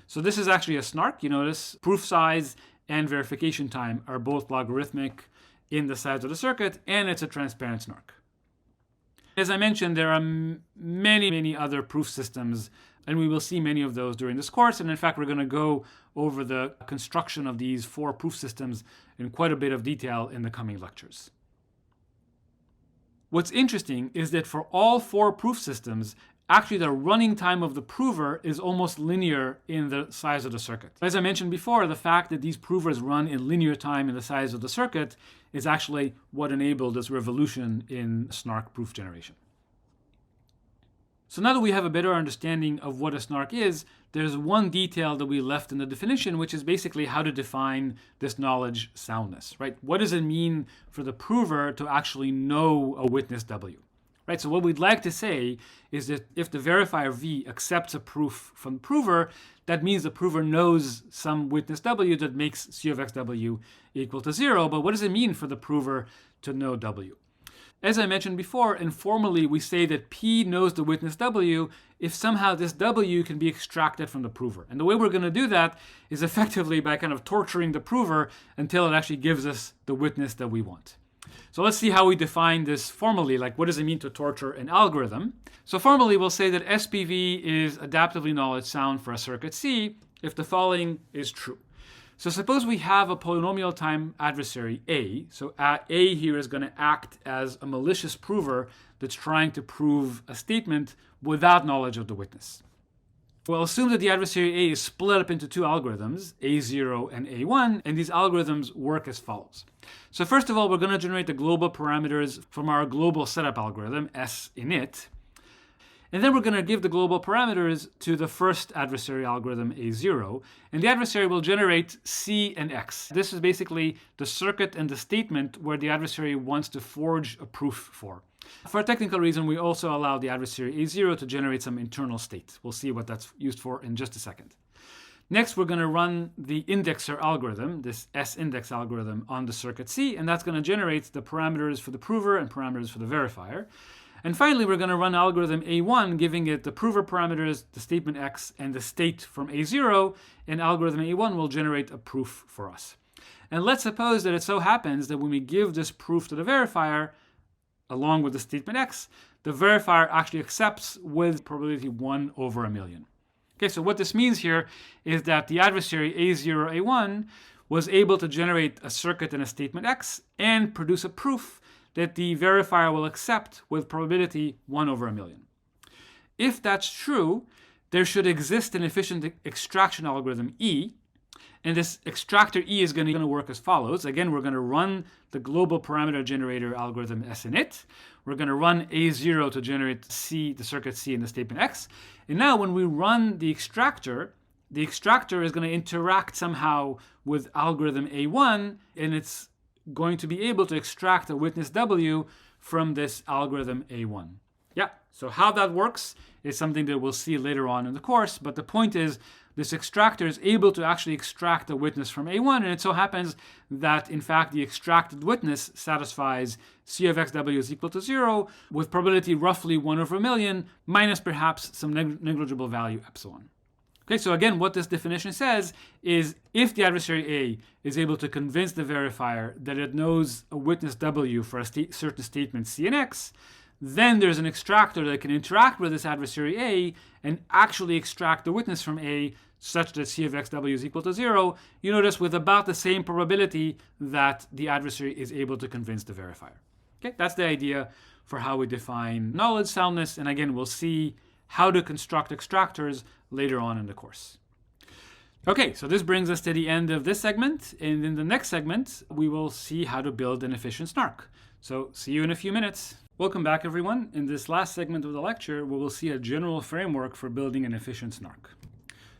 [SPEAKER 1] So this is actually a SNARK. You notice proof size and verification time are both logarithmic in the size of the circuit, and it's a transparent SNARK. As I mentioned, there are many other proof systems, and we will see many of those during this course. And in fact, we're going to go over the construction of these 4 proof systems in quite a bit of detail in the coming lectures. What's interesting is that for all 4 proof systems, actually the running time of the prover is almost linear in the size of the circuit. As I mentioned before, the fact that these provers run in linear time in the size of the circuit is actually what enabled this revolution in SNARK proof generation. So now that we have a better understanding of what a SNARK is, there's one detail that we left in the definition, which is basically how to define this knowledge soundness, right? What does it mean for the prover to actually know a witness W? Right, so what we'd like to say is that if the verifier V accepts a proof from the prover, that means the prover knows some witness W that makes C of XW equal to 0. But what does it mean for the prover to know W? As I mentioned before, informally we say that P knows the witness W if somehow this W can be extracted from the prover. And the way we're going to do that is effectively by kind of torturing the prover until it actually gives us the witness that we want. So let's see how we define this formally, like what does it mean to torture an algorithm? So formally we'll say that SPV is adaptively knowledge sound for a circuit C if the following is true. So suppose we have a polynomial time adversary A. So A here is going to act as a malicious prover that's trying to prove a statement without knowledge of the witness. We'll assume that the adversary A is split up into 2 algorithms, A0 and A1, and these algorithms work as follows. So first of all, we're going to generate the global parameters from our global setup algorithm, S init. And then we're going to give the global parameters to the first adversary algorithm, A0, and the adversary will generate C and X. This is basically the circuit and the statement where the adversary wants to forge a proof for. For a technical reason, we also allow the adversary A0 to generate some internal state. We'll see what that's used for in just a second. Next, we're going to run the indexer algorithm, this S-index algorithm, on the circuit C, and that's going to generate the parameters for the prover and parameters for the verifier. And finally, we're going to run algorithm A1, giving it the prover parameters, the statement X, and the state from A0, and algorithm A1 will generate a proof for us. And let's suppose that it so happens that when we give this proof to the verifier, along with the statement X, the verifier actually accepts with probability 1 over a million. Okay, so what this means here is that the adversary A0, A1 was able to generate a circuit in a statement X and produce a proof that the verifier will accept with probability 1 over a million. If that's true, there should exist an efficient extraction algorithm E, and this extractor E is going to work as follows. Again, we're going to run the global parameter generator algorithm SNIT. We're going to run A0 to generate C, the circuit C in the statement X. And now when we run the extractor is going to interact somehow with algorithm A1, and it's going to be able to extract a witness W from this algorithm A1. Yeah, so how that works is something that we'll see later on in the course, but the point is this extractor is able to actually extract a witness from A1, and it so happens that, in fact, the extracted witness satisfies C of XW is equal to 0 with probability roughly 1 over a million minus perhaps some negligible value epsilon. Okay, so again, what this definition says is if the adversary A is able to convince the verifier that it knows a witness W for a certain statement C and X, then there's an extractor that can interact with this adversary A and actually extract the witness from A such that C of XW is equal to 0, you notice with about the same probability that the adversary is able to convince the verifier. Okay, that's the idea for how we define knowledge soundness, and again, we'll see how to construct extractors later on in the course. Okay, so this brings us to the end of this segment, and in the next segment, we will see how to build an efficient SNARK. So see you in a few minutes. Welcome back, everyone. In this last segment of the lecture, we will see a general framework for building an efficient SNARK.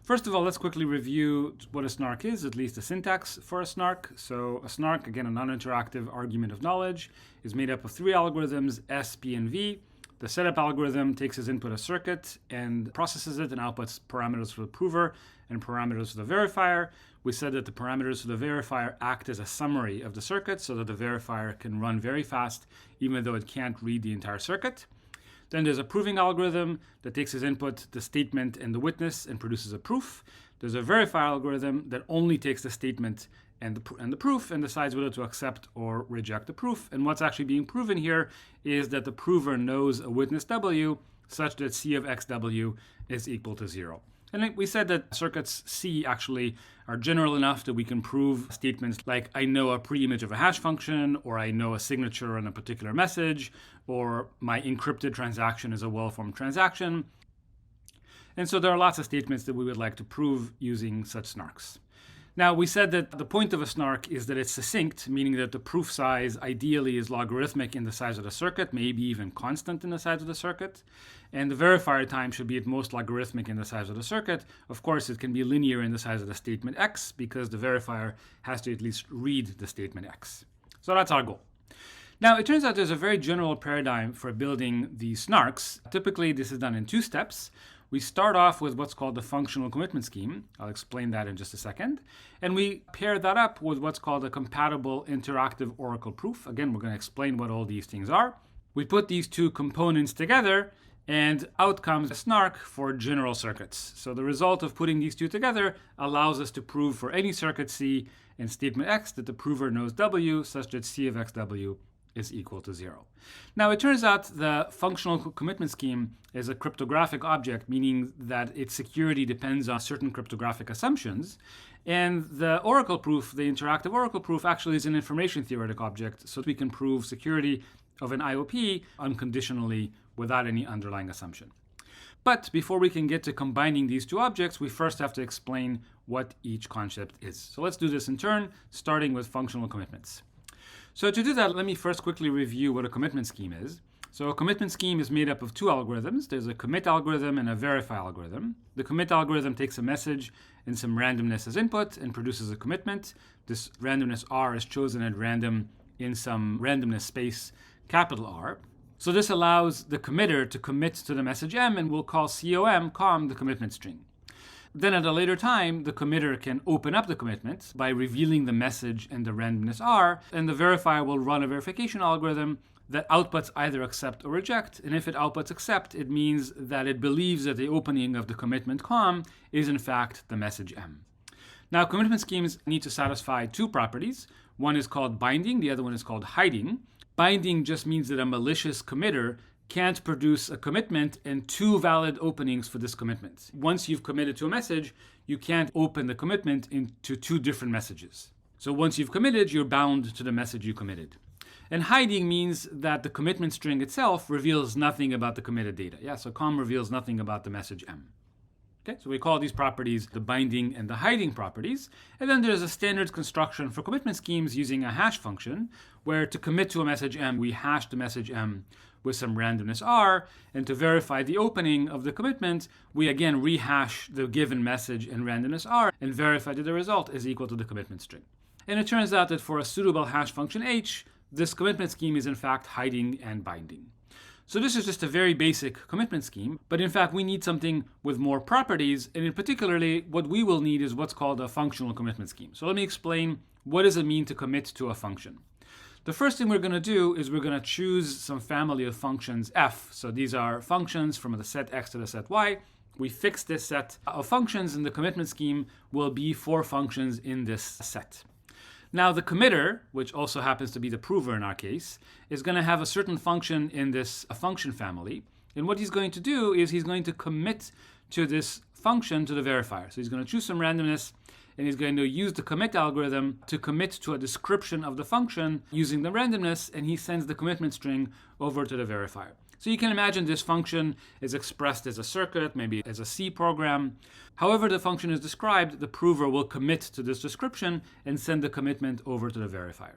[SPEAKER 1] First of all, let's quickly review what a SNARK is, at least the syntax for a SNARK. So a SNARK, again, a non-interactive argument of knowledge, is made up of 3 algorithms, S, P, and V. The setup algorithm takes as input a circuit and processes it and outputs parameters for the prover and parameters for the verifier. We said that the parameters for the verifier act as a summary of the circuit so that the verifier can run very fast even though it can't read the entire circuit. Then there's a proving algorithm that takes as input the statement and the witness and produces a proof. There's a verifier algorithm that only takes the statement and the proof and decides whether to accept or reject the proof. And what's actually being proven here is that the prover knows a witness W such that C of XW is equal to 0. And we said that circuits C actually are general enough that we can prove statements like I know a preimage of a hash function, or I know a signature on a particular message, or my encrypted transaction is a well-formed transaction. And so there are lots of statements that we would like to prove using such SNARKs. Now, we said that the point of a SNARK is that it's succinct, meaning that the proof size ideally is logarithmic in the size of the circuit, maybe even constant in the size of the circuit. And the verifier time should be at most logarithmic in the size of the circuit. Of course, it can be linear in the size of the statement X because the verifier has to at least read the statement X. So that's our goal. Now, it turns out there's a very general paradigm for building these SNARKs. Typically, this is done in 2 steps. We start off with what's called the functional commitment scheme. I'll explain that in just a second. And we pair that up with what's called a compatible interactive oracle proof. Again, we're going to explain what all these things are. We put these 2 components together, and out comes a SNARK for general circuits. So the result of putting these 2 together allows us to prove for any circuit C in statement X that the prover knows W such that C of XW is equal to 0. Now, it turns out the functional commitment scheme is a cryptographic object, meaning that its security depends on certain cryptographic assumptions. And the oracle proof, the interactive oracle proof, actually is an information theoretic object, so we can prove security of an IOP unconditionally without any underlying assumption. But before we can get to combining these 2 objects, we first have to explain what each concept is. So let's do this in turn, starting with functional commitments. So to do that, let me first quickly review what a commitment scheme is. So a commitment scheme is made up of 2 algorithms. There's a commit algorithm and a verify algorithm. The commit algorithm takes a message and some randomness as input and produces a commitment. This randomness R is chosen at random in some randomness space, capital R. So this allows the committer to commit to the message M, and we'll call COM the commitment string. Then at a later time, the committer can open up the commitment by revealing the message and the randomness R, and the verifier will run a verification algorithm that outputs either accept or reject. And if it outputs accept, it means that it believes that the opening of the commitment COM is in fact the message M. Now, commitment schemes need to satisfy 2 properties. One is called binding, the other one is called hiding. Binding just means that a malicious committer can't produce a commitment and 2 valid openings for this commitment. Once you've committed to a message, you can't open the commitment into 2 different messages. So once you've committed, you're bound to the message you committed. And hiding means that the commitment string itself reveals nothing about the committed data. Yeah, so com reveals nothing about the message m. Okay, so we call these properties the binding and the hiding properties. And then there's a standard construction for commitment schemes using a hash function, where to commit to a message m, we hash the message m with some randomness r, and to verify the opening of the commitment, we again rehash the given message in randomness r and verify that the result is equal to the commitment string. And it turns out that for a suitable hash function h, this commitment scheme is in fact hiding and binding. So this is just a very basic commitment scheme, but in fact we need something with more properties, and in particularly what we will need is what's called a functional commitment scheme. So let me explain what does it mean to commit to a function. The first thing we're going to do is we're going to choose some family of functions f. So these are functions from the set x to the set y. We fix this set of functions, and the commitment scheme will be 4 functions in this set. Now the committer, which also happens to be the prover in our case, is going to have a certain function in this function family. And what he's going to do is he's going to commit to this function to the verifier. So he's going to choose some randomness, and he's going to use the commit algorithm to commit to a description of the function using the randomness, and he sends the commitment string over to the verifier. So you can imagine this function is expressed as a circuit, maybe as a C program. However the function is described, the prover will commit to this description and send the commitment over to the verifier.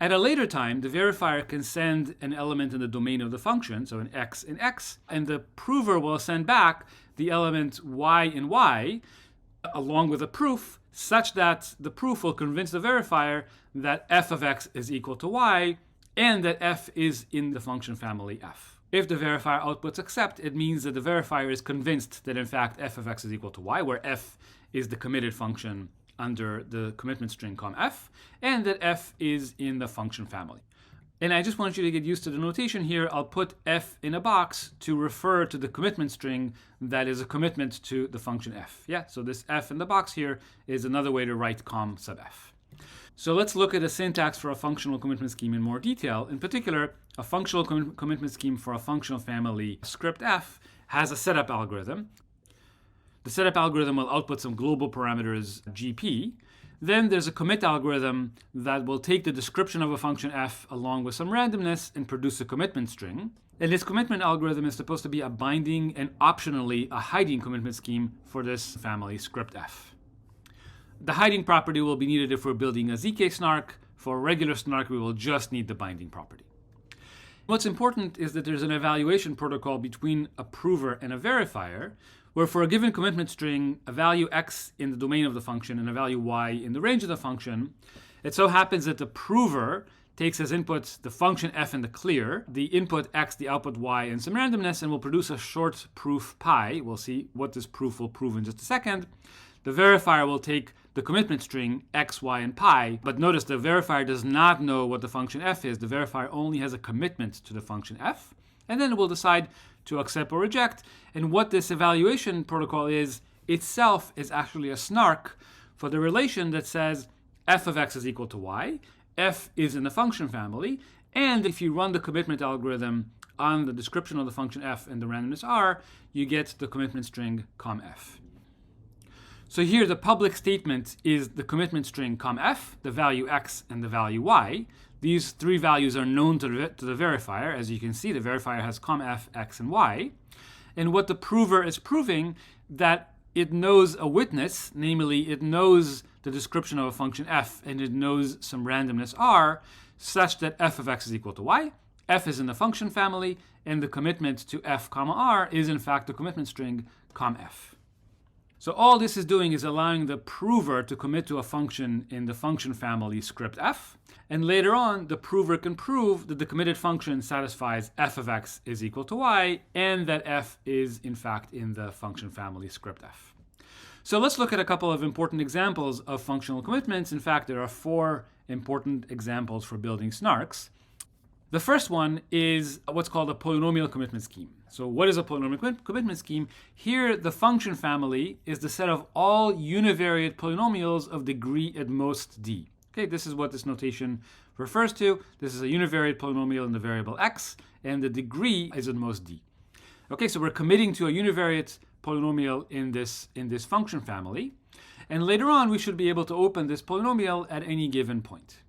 [SPEAKER 1] At a later time, the verifier can send an element in the domain of the function, so an x in x, and the prover will send back the element y in y, along with a proof, such that the proof will convince the verifier that f of x is equal to y, and that f is in the function family f. If the verifier outputs accept, it means that the verifier is convinced that in fact f of x is equal to y, where f is the committed function under the commitment string comf, and that f is in the function family. And I just want you to get used to the notation here. I'll put f in a box to refer to the commitment string that is a commitment to the function f. Yeah, so this f in the box here is another way to write com sub f. So let's look at a syntax for a functional commitment scheme in more detail. In particular, a functional commitment scheme for a functional family script f has a setup algorithm. The setup algorithm will output some global parameters gp. Then there's a commit algorithm that will take the description of a function f along with some randomness and produce a commitment string. And this commitment algorithm is supposed to be a binding and optionally a hiding commitment scheme for this family script f. The hiding property will be needed if we're building a ZK snark. For a regular snark, we will just need the binding property. What's important is that there's an evaluation protocol between a prover and a verifier, where for a given commitment string, a value x in the domain of the function and a value y in the range of the function, it so happens that the prover takes as input the function f in the clear, the input x, the output y, and some randomness, and will produce a short proof pi. We'll see what this proof will prove in just a second. The verifier will take the commitment string x, y, and pi, but notice the verifier does not know what the function f is. The verifier only has a commitment to the function f, and then it will decide to accept or reject. And what this evaluation protocol is itself is actually a snark for the relation that says f of x is equal to y, f is in the function family, and if you run the commitment algorithm on the description of the function f and the randomness r, you get the commitment string comf. So here the public statement is the commitment string comf, the value x and the value y. These 3 values are known to the verifier. As you can see, the verifier has comf, x, and y. And what the prover is proving, that it knows a witness, namely it knows the description of a function f and it knows some randomness r, such that f of x is equal to y, f is in the function family, and the commitment to f comma r is in fact the commitment string comf. So all this is doing is allowing the prover to commit to a function in the function family script f, and later on the prover can prove that the committed function satisfies f of x is equal to y, and that f is in fact in the function family script f. So let's look at a couple of important examples of functional commitments. In fact, there are 4 important examples for building SNARKs. The first one is what's called a polynomial commitment scheme. So what is a polynomial commitment scheme? Here, the function family is the set of all univariate polynomials of degree at most d. Okay, this is what this notation refers to. This is a univariate polynomial in the variable x, and the degree is at most d. Okay, so we're committing to a univariate polynomial in this function family. And later on, we should be able to open this polynomial at any given point.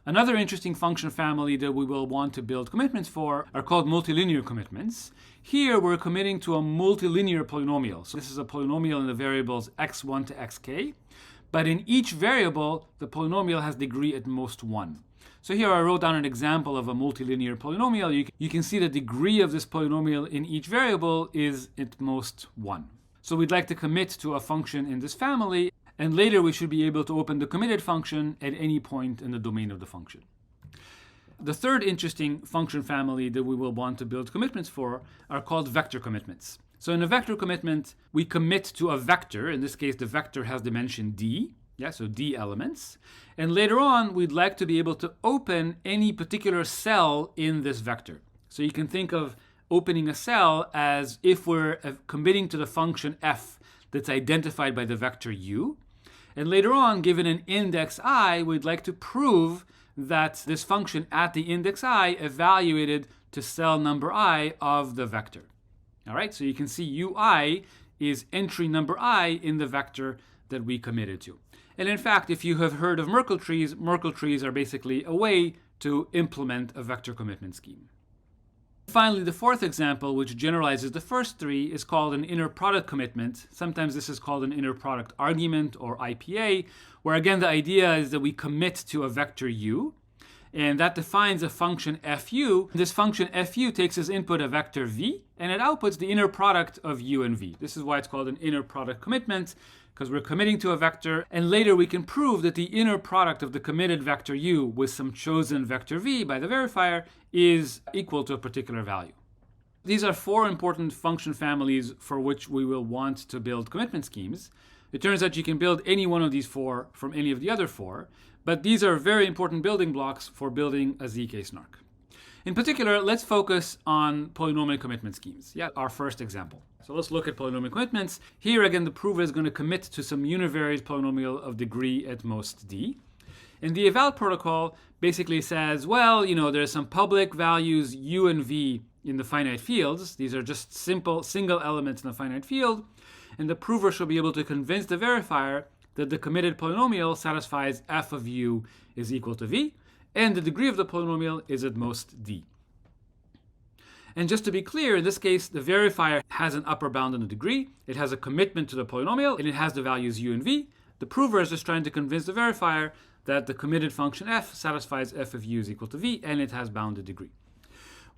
[SPEAKER 1] Another interesting function family that we will want to build commitments for are called multilinear commitments. Here, we're committing to a multilinear polynomial. So this is a polynomial in the variables x1 to xk. But in each variable, the polynomial has degree at most 1. So here I wrote down an example of a multilinear polynomial. You can see the degree of this polynomial in each variable is at most 1. So we'd like to commit to a function in this family, and later we should be able to open the committed function at any point in the domain of the function. The third interesting function family that we will want to build commitments for are called vector commitments. So in a vector commitment, we commit to a vector. In this case, the vector has dimension d. So d elements. And later on, we'd like to be able to open any particular cell in this vector. So you can think of opening a cell as if we're committing to the function f that's identified by the vector u. And later on, given an index I, we'd like to prove that this function at the index I evaluated to cell number I of the vector. All right, so you can see ui is entry number I in the vector that we committed to. And in fact, if you have heard of Merkle trees are basically a way to implement a vector commitment scheme. Finally, the fourth example, which generalizes the first three, is called an inner product commitment. Sometimes this is called an inner product argument, or IPA, where again the idea is that we commit to a vector u, and that defines a function fu. This function fu takes as input a vector v, and it outputs the inner product of u and v. This is why it's called an inner product commitment, because we're committing to a vector, and later we can prove that the inner product of the committed vector u with some chosen vector v by the verifier is equal to a particular value. These are four important function families for which we will want to build commitment schemes. It turns out you can build any one of these four from any of the other four, but these are very important building blocks for building a ZK SNARK. In particular, let's focus on polynomial commitment schemes. Our first example. So let's look at polynomial commitments. Here again, the prover is going to commit to some univariate polynomial of degree at most d. And the eval protocol basically says, well, there's some public values u and v in the finite fields. These are just simple single elements in the finite field. And the prover should be able to convince the verifier that the committed polynomial satisfies f of u is equal to v, and the degree of the polynomial is at most d. And just to be clear, in this case, the verifier has an upper bound on the degree, it has a commitment to the polynomial, and it has the values u and v. The prover is just trying to convince the verifier that the committed function f satisfies f of u is equal to v, and it has bounded degree.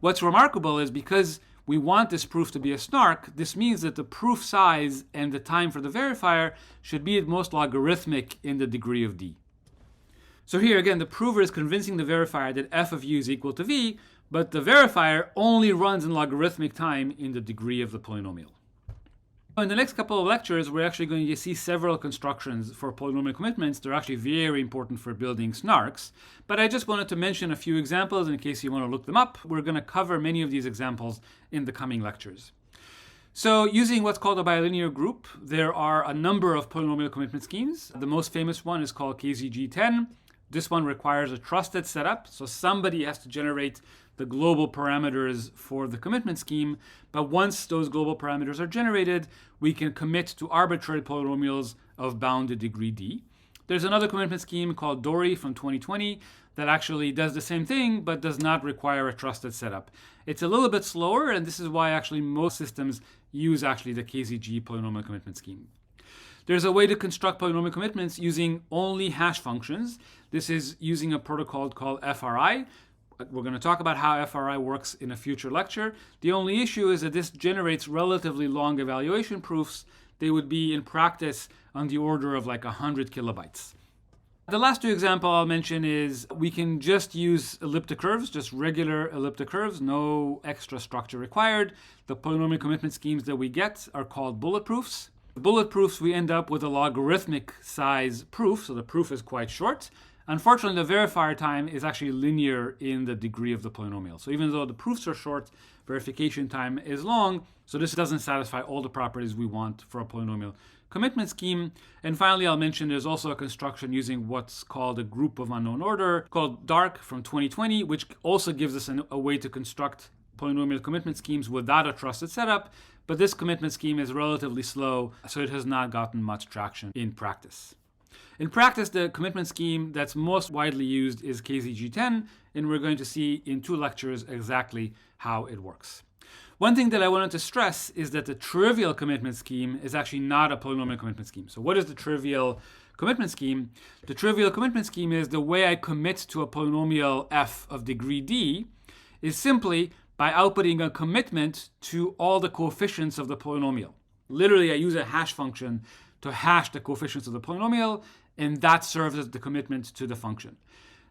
[SPEAKER 1] What's remarkable is because we want this proof to be a SNARK, this means that the proof size and the time for the verifier should be at most logarithmic in the degree of d. So here again, the prover is convincing the verifier that f of u is equal to v, but the verifier only runs in logarithmic time in the degree of the polynomial. In the next couple of lectures, we're actually going to see several constructions for polynomial commitments. They're actually very important for building SNARKs, but I just wanted to mention a few examples in case you want to look them up. We're going to cover many of these examples in the coming lectures. So using what's called a bilinear group, there are a number of polynomial commitment schemes. The most famous one is called KZG10. This one requires a trusted setup, so somebody has to generate the global parameters for the commitment scheme, but once those global parameters are generated, we can commit to arbitrary polynomials of bounded degree d. There's another commitment scheme called Dory from 2020 that actually does the same thing, but does not require a trusted setup. It's a little bit slower, and this is why actually most systems use actually the KZG polynomial commitment scheme. There's a way to construct polynomial commitments using only hash functions. This is using a protocol called FRI. We're going to talk about how FRI works in a future lecture. The only issue is that this generates relatively long evaluation proofs. They would be in practice on the order of like 100 kilobytes. The last two examples I'll mention is we can just use elliptic curves, just regular elliptic curves, no extra structure required. The polynomial commitment schemes that we get are called bullet proofs. The bullet proofs, we end up with a logarithmic size proof, so the proof is quite short. Unfortunately, the verifier time is actually linear in the degree of the polynomial. So even though the proofs are short, verification time is long, so this doesn't satisfy all the properties we want for a polynomial commitment scheme. And finally, I'll mention there's also a construction using what's called a group of unknown order called DARK from 2020, which also gives us a way to construct polynomial commitment schemes without a trusted setup, but this commitment scheme is relatively slow, so it has not gotten much traction in practice. In practice, the commitment scheme that's most widely used is KZG10, and we're going to see in 2 lectures exactly how it works. One thing that I wanted to stress is that the trivial commitment scheme is actually not a polynomial commitment scheme. So what is the trivial commitment scheme? The trivial commitment scheme is the way I commit to a polynomial f of degree d is simply by outputting a commitment to all the coefficients of the polynomial. Literally, I use a hash function to hash the coefficients of the polynomial, and that serves as the commitment to the function.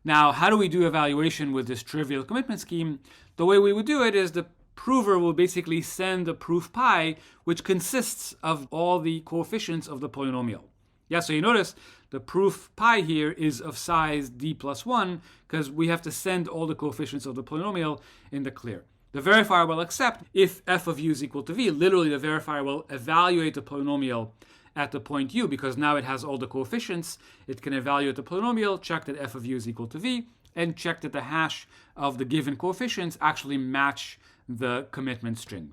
[SPEAKER 1] Now, how do we do evaluation with this trivial commitment scheme? The way we would do it is the prover will basically send the proof pi, which consists of all the coefficients of the polynomial. Yeah, so you notice the proof pi here is of size d plus 1 because we have to send all the coefficients of the polynomial in the clear. The verifier will accept if f of u is equal to v. Literally, the verifier will evaluate the polynomial at the point u because now it has all the coefficients. It can evaluate the polynomial, check that f of u is equal to v, and check that the hash of the given coefficients actually match the commitment string.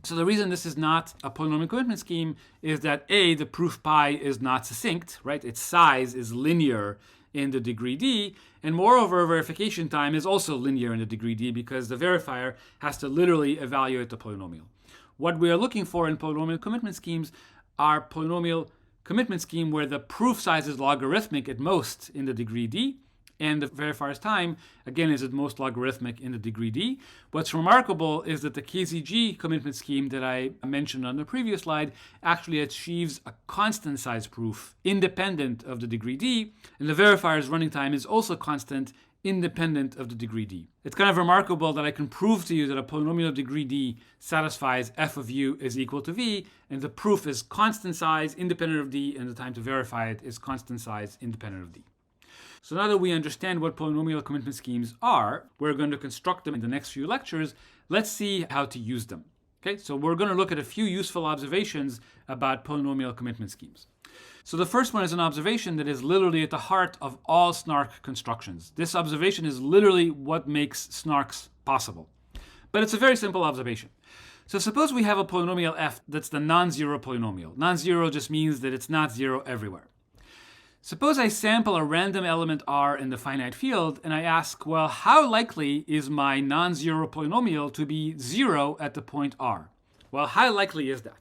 [SPEAKER 1] So the reason this is not a polynomial commitment scheme is that A, the proof pi is not succinct, right? Its size is linear in the degree d, and moreover, verification time is also linear in the degree d because the verifier has to literally evaluate the polynomial. What we are looking for in polynomial commitment schemes are polynomial commitment scheme where the proof size is logarithmic at most in the degree d, and the verifier's time, again, is at most logarithmic in the degree d. What's remarkable is that the KZG commitment scheme that I mentioned on the previous slide actually achieves a constant size proof independent of the degree d, and the verifier's running time is also constant independent of the degree d. It's kind of remarkable that I can prove to you that a polynomial of degree d satisfies f of u is equal to v, and the proof is constant size independent of d, and the time to verify it is constant size independent of d. So now that we understand what polynomial commitment schemes are, we're going to construct them in the next few lectures. Let's see how to use them. Okay, so we're going to look at a few useful observations about polynomial commitment schemes. So the first one is an observation that is literally at the heart of all SNARK constructions. This observation is literally what makes SNARKs possible. But it's a very simple observation. So suppose we have a polynomial f that's the non-zero polynomial. Non-zero just means that it's not zero everywhere. Suppose I sample a random element r in the finite field, and I ask, well, how likely is my non-zero polynomial to be 0 at the point r? Well, how likely is that?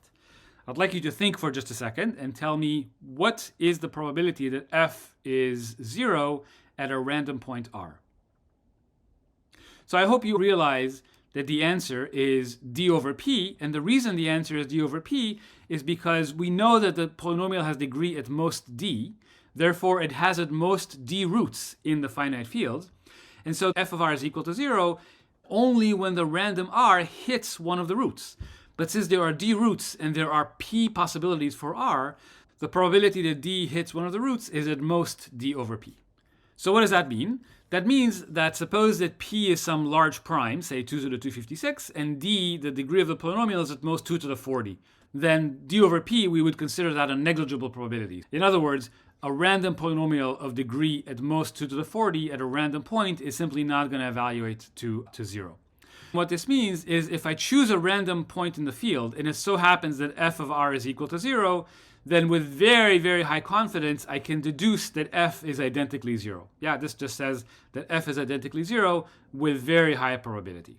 [SPEAKER 1] I'd like you to think for just a second and tell me what is the probability that f is 0 at a random point r. So I hope you realize that the answer is d over p, and the reason the answer is d over p is because we know that the polynomial has degree at most d. Therefore, it has at most d roots in the finite field. And so f of r is equal to 0 only when the random r hits one of the roots. But since there are d roots and there are p possibilities for r, the probability that d hits one of the roots is at most d over p. So what does that mean? That means that suppose that p is some large prime, say 2 to the 256, and d, the degree of the polynomial, is at most 2 to the 40. Then d over p, we would consider that a negligible probability. In other words, a random polynomial of degree at most 2 to the 40 at a random point is simply not going to evaluate to 0. What this means is if I choose a random point in the field, and it so happens that f of r is equal to 0, then with very, very high confidence, I can deduce that f is identically 0. Yeah, this just says that f is identically 0 with very high probability.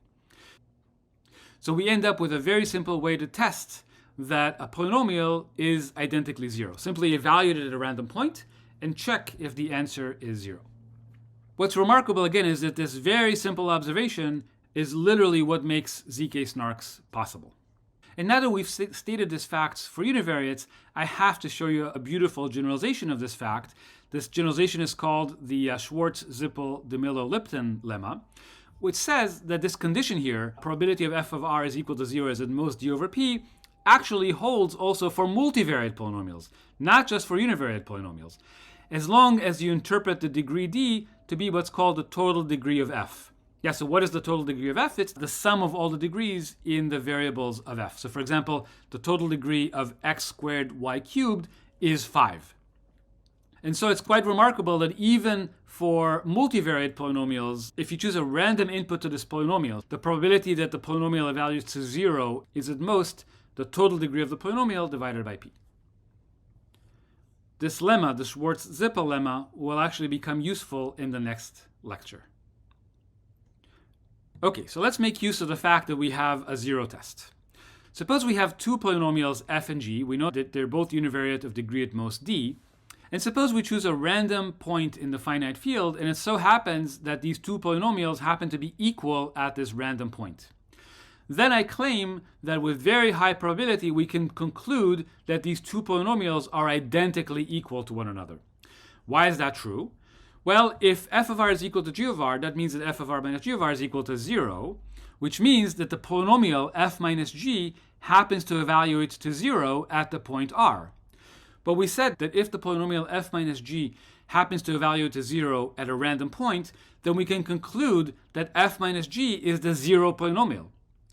[SPEAKER 1] So we end up with a very simple way to test that a polynomial is identically 0. Simply evaluate it at a random point and check if the answer is 0. What's remarkable again is that this very simple observation is literally what makes ZK SNARKs possible. And now that we've stated these facts for univariates, I have to show you a beautiful generalization of this fact. This generalization is called the Schwartz-Zippel-de Mello-Lipton lemma, which says that this condition here, probability of f of r is equal to 0 is at most d over p, actually holds also for multivariate polynomials, not just for univariate polynomials, as long as you interpret the degree d to be what's called the total degree of f. Yeah, so what is the total degree of f? It's the sum of all the degrees in the variables of f. So for example, the total degree of x squared y cubed is 5. And so it's quite remarkable that even for multivariate polynomials, if you choose a random input to this polynomial, the probability that the polynomial evaluates to 0 is at most the total degree of the polynomial divided by p. This lemma, the Schwarz-Zippel lemma, will actually become useful in the next lecture. Okay, so let's make use of the fact that we have a zero test. Suppose we have two polynomials f and g. We know that they're both univariate of degree at most d. And suppose we choose a random point in the finite field, and it so happens that these two polynomials happen to be equal at this random point. Then I claim that with very high probability, we can conclude that these two polynomials are identically equal to one another. Why is that true? Well, if f of r is equal to g of r, that means that f of r minus g of r is equal to 0, which means that the polynomial f minus g happens to evaluate to 0 at the point r. But we said that if the polynomial f minus g happens to evaluate to 0 at a random point, then we can conclude that f minus g is the 0 polynomial.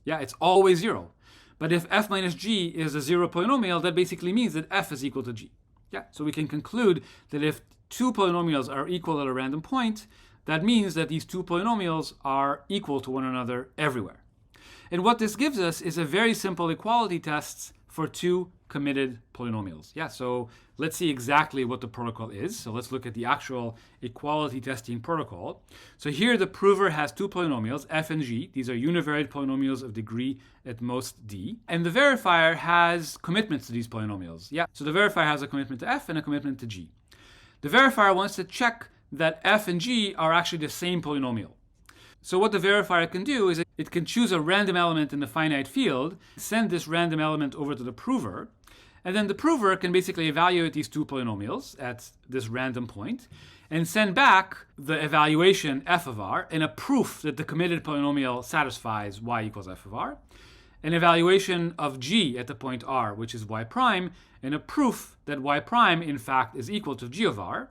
[SPEAKER 1] Yeah, it's always 0. But if f minus g is a 0 polynomial, that basically means that f is equal to g. Yeah, so we can conclude that if two polynomials are equal at a random point, that means that these two polynomials are equal to one another everywhere. And what this gives us is a very simple equality test for two committed polynomials. Yeah, so let's see exactly what the protocol is. So let's look at the actual equality testing protocol. So here the prover has two polynomials, f and g. These are univariate polynomials of degree at most d. And the verifier has commitments to these polynomials. Yeah, so the verifier has a commitment to f and a commitment to g. The verifier wants to check that f and g are actually the same polynomial. So what the verifier can do is it can choose a random element in the finite field, send this random element over to the prover, and then the prover can basically evaluate these two polynomials at this random point and send back the evaluation f of r and a proof that the committed polynomial satisfies y equals f of r, an evaluation of g at the point r, which is y prime, and a proof that y prime in fact is equal to g of r.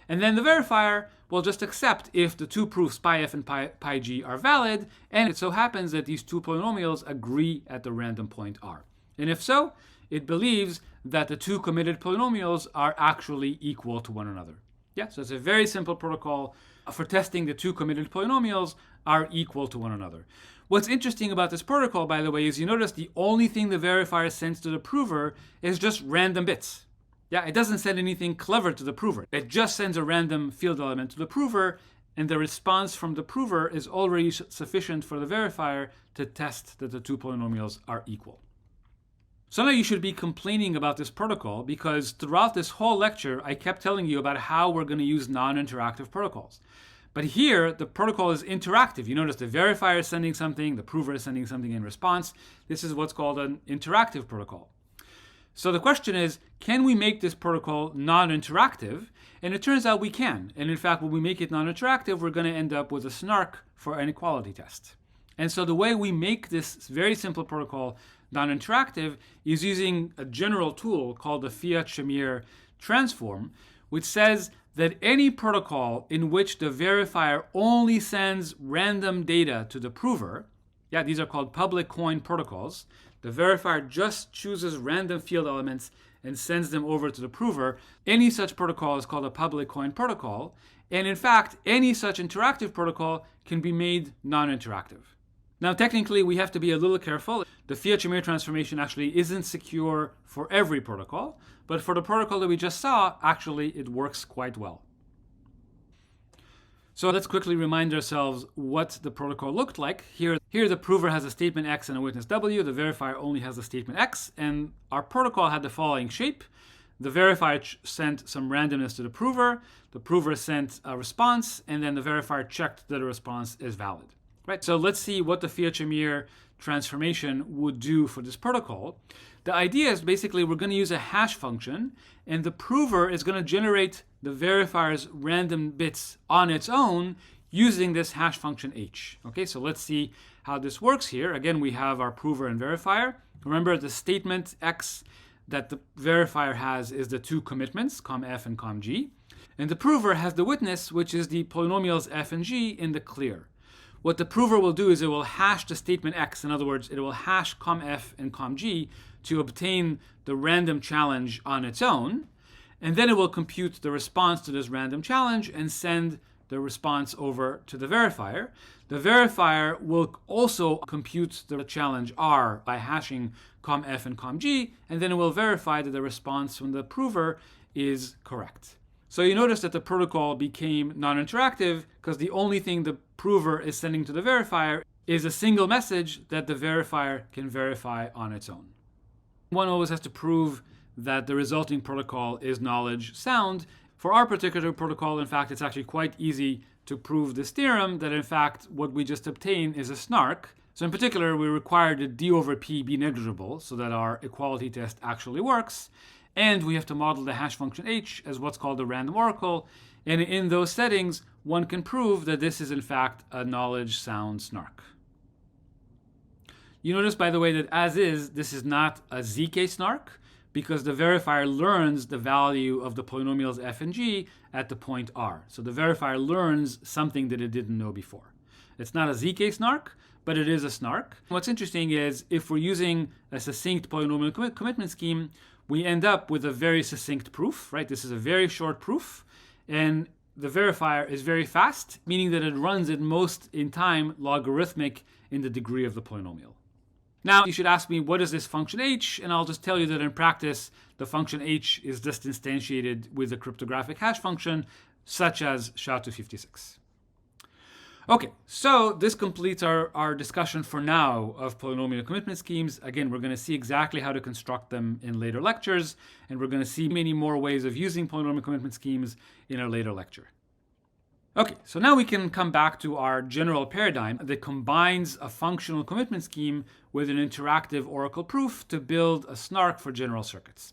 [SPEAKER 1] And then the verifier will just accept if the two proofs pi f and pi g are valid, and it so happens that these two polynomials agree at the random point r. And if so, it believes that the two committed polynomials are actually equal to one another. Yeah, so it's a very simple protocol for testing the two committed polynomials are equal to one another. What's interesting about this protocol, by the way, is you notice the only thing the verifier sends to the prover is just random bits. Yeah, it doesn't send anything clever to the prover. It just sends a random field element to the prover, and the response from the prover is already sufficient for the verifier to test that the two polynomials are equal. So now you should be complaining about this protocol because throughout this whole lecture, I kept telling you about how we're going to use non-interactive protocols. But here, the protocol is interactive. You notice the verifier is sending something, the prover is sending something in response. This is what's called an interactive protocol. So the question is, can we make this protocol non-interactive? And it turns out we can. And in fact, when we make it non-interactive, we're going to end up with a SNARK for an equality test. And so the way we make this very simple protocol non-interactive is using a general tool called the Fiat-Shamir transform, which says that any protocol in which the verifier only sends random data to the prover, yeah, these are called public coin protocols. The verifier just chooses random field elements and sends them over to the prover. Any such protocol is called a public coin protocol. And in fact, any such interactive protocol can be made non-interactive. Now, technically, we have to be a little careful. The Fiat-Shamir transformation actually isn't secure for every protocol, but for the protocol that we just saw, actually, it works quite well. So let's quickly remind ourselves what the protocol looked like. Here the prover has a statement X and a witness W. The verifier only has a statement X. And our protocol had the following shape. The verifier sent some randomness to the prover sent a response, and then the verifier checked that the response is valid. Right? So let's see what the Fiat-Shamir transformation would do for this protocol. The idea is basically we're going to use a hash function, and the prover is going to generate the verifier's random bits on its own using this hash function h. Okay, so let's see how this works here. Again, we have our prover and verifier. Remember, the statement X that the verifier has is the two commitments, com f and com g. And the prover has the witness, which is the polynomials f and g in the clear. What the prover will do is it will hash the statement X. In other words, it will hash com f and com g to obtain the random challenge on its own. and then it will compute the response to this random challenge and send the response over to the verifier. The verifier will also compute the challenge R by hashing COM-F and COM-G, and then it will verify that the response from the prover is correct. So you notice that the protocol became non-interactive because the only thing the prover is sending to the verifier is a single message that the verifier can verify on its own. One always has to prove that the resulting protocol is knowledge sound. For our particular protocol, in fact, it's actually quite easy to prove this theorem that, in fact, what we just obtained is a SNARK. So in particular, we require that D over P be negligible so that our equality test actually works. And we have to model the hash function H as what's called a random oracle. And in those settings, one can prove that this is, in fact, a knowledge sound SNARK. You notice, by the way, that as is, this is not a ZK SNARK, because the verifier learns the value of the polynomials f and g at the point r. So the verifier learns something that it didn't know before. It's not a ZK SNARK, but it is a SNARK. What's interesting is if we're using a succinct polynomial commitment scheme, we end up with a very succinct proof, right? This is a very short proof, and the verifier is very fast, meaning that it runs at most in time logarithmic in the degree of the polynomial. Now, you should ask me, what is this function h? And I'll just tell you that in practice, the function h is just instantiated with a cryptographic hash function, such as SHA-256. Okay, so this completes our discussion for now of polynomial commitment schemes. Again, we're going to see exactly how to construct them in later lectures, and we're going to see many more ways of using polynomial commitment schemes in our later lecture. Okay, so now we can come back to our general paradigm that combines a functional commitment scheme with an interactive oracle proof to build a SNARK for general circuits.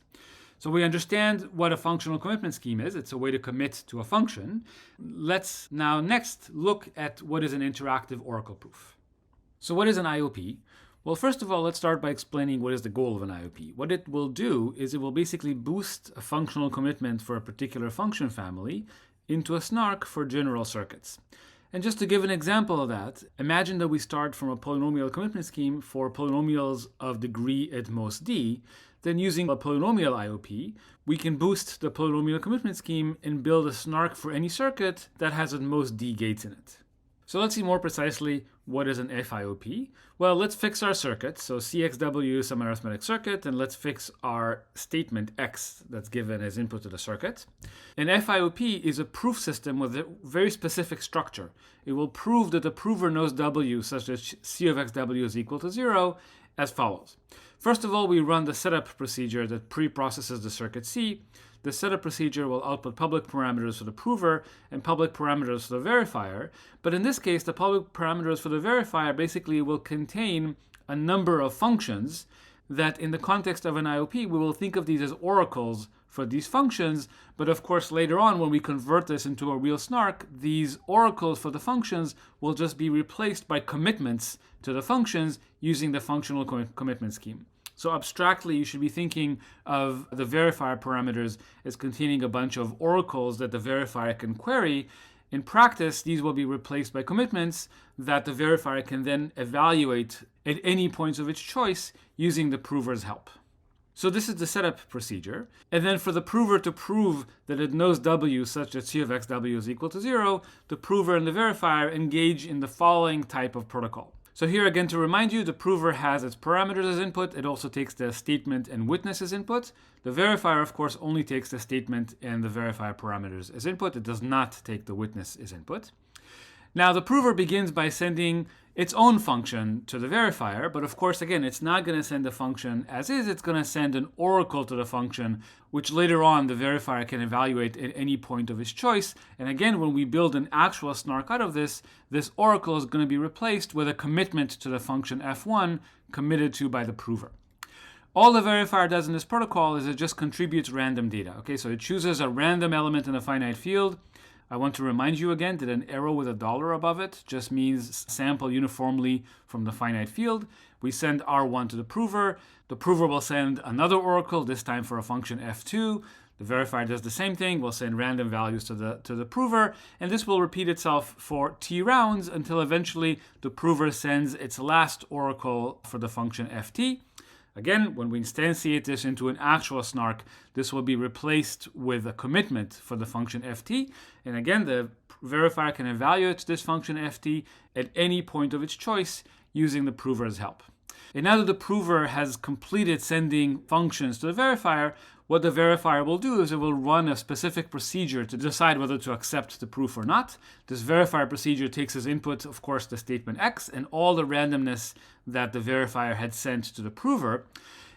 [SPEAKER 1] So we understand what a functional commitment scheme is. It's a way to commit to a function. Let's now next look at what is an interactive oracle proof. So what is an IOP? Well, first of all, let's start by explaining what is the goal of an IOP. What it will do is it will basically boost a functional commitment for a particular function family into a SNARK for general circuits. And just to give an example of that, imagine that we start from a polynomial commitment scheme for polynomials of degree at most d. Then using a polynomial IOP, we can boost the polynomial commitment scheme and build a SNARK for any circuit that has at most d gates in it. So let's see more precisely what is an FIOP. Well, let's fix our circuit. So CXW is some arithmetic circuit, and let's fix our statement X that's given as input to the circuit. An FIOP is a proof system with a very specific structure. It will prove that the prover knows W such that C of XW is equal to 0 as follows. First of all, we run the setup procedure that pre-processes the circuit C. The setup procedure will output public parameters for the prover and public parameters for the verifier. But in this case, the public parameters for the verifier basically will contain a number of functions that in the context of an IOP, we will think of these as oracles for these functions. But of course, later on, when we convert this into a real SNARK, these oracles for the functions will just be replaced by commitments to the functions using the functional commitment scheme. So abstractly, you should be thinking of the verifier parameters as containing a bunch of oracles that the verifier can query. In practice, these will be replaced by commitments that the verifier can then evaluate at any points of its choice using the prover's help. So this is the setup procedure. And then for the prover to prove that it knows W such that C of XW is equal to 0, the prover and the verifier engage in the following type of protocol. So here again, to remind you, the prover has its parameters as input. It also takes the statement and witness as input. The verifier, of course, only takes the statement and the verifier parameters as input. It does not take the witness as input. Now, the prover begins by sending its own function to the verifier, but of course, again, it's not going to send a function as is. It's going to send an oracle to the function, which later on the verifier can evaluate at any point of his choice. And again, when we build an actual SNARK out of this, this oracle is going to be replaced with a commitment to the function f1 committed to by the prover. All the verifier does in this protocol is it just contributes random data. Okay, so it chooses a random element in a finite field. I want to remind you again that an arrow with $1 above it just means sample uniformly from the finite field. We send R1 to the prover. The prover will send another oracle, this time for a function f2. The verifier does the same thing. We'll send random values to the prover, and this will repeat itself for t rounds until eventually the prover sends its last oracle for the function ft. Again, when we instantiate this into an actual SNARK, this will be replaced with a commitment for the function ft. And again, the verifier can evaluate this function ft at any point of its choice using the prover's help. And now that the prover has completed sending functions to the verifier, what the verifier will do is it will run a specific procedure to decide whether to accept the proof or not. This verifier procedure takes as input, of course, the statement x and all the randomness that the verifier had sent to the prover.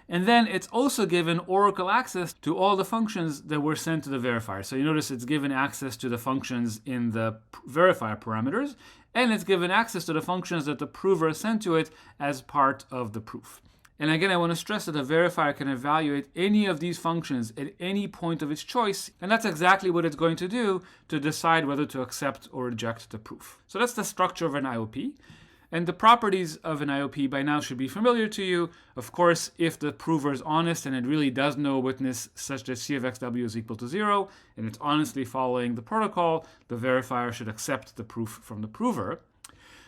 [SPEAKER 1] And then it's also given oracle access to all the functions that were sent to the verifier. So you notice it's given access to the functions in the verifier parameters, and it's given access to the functions that the prover sent to it as part of the proof. And again, I want to stress that the verifier can evaluate any of these functions at any point of its choice, and that's exactly what it's going to do to decide whether to accept or reject the proof. So that's the structure of an IOP. And the properties of an IOP by now should be familiar to you. Of course, if the prover is honest and it really does know a witness such that C of xw is equal to 0, and it's honestly following the protocol, the verifier should accept the proof from the prover.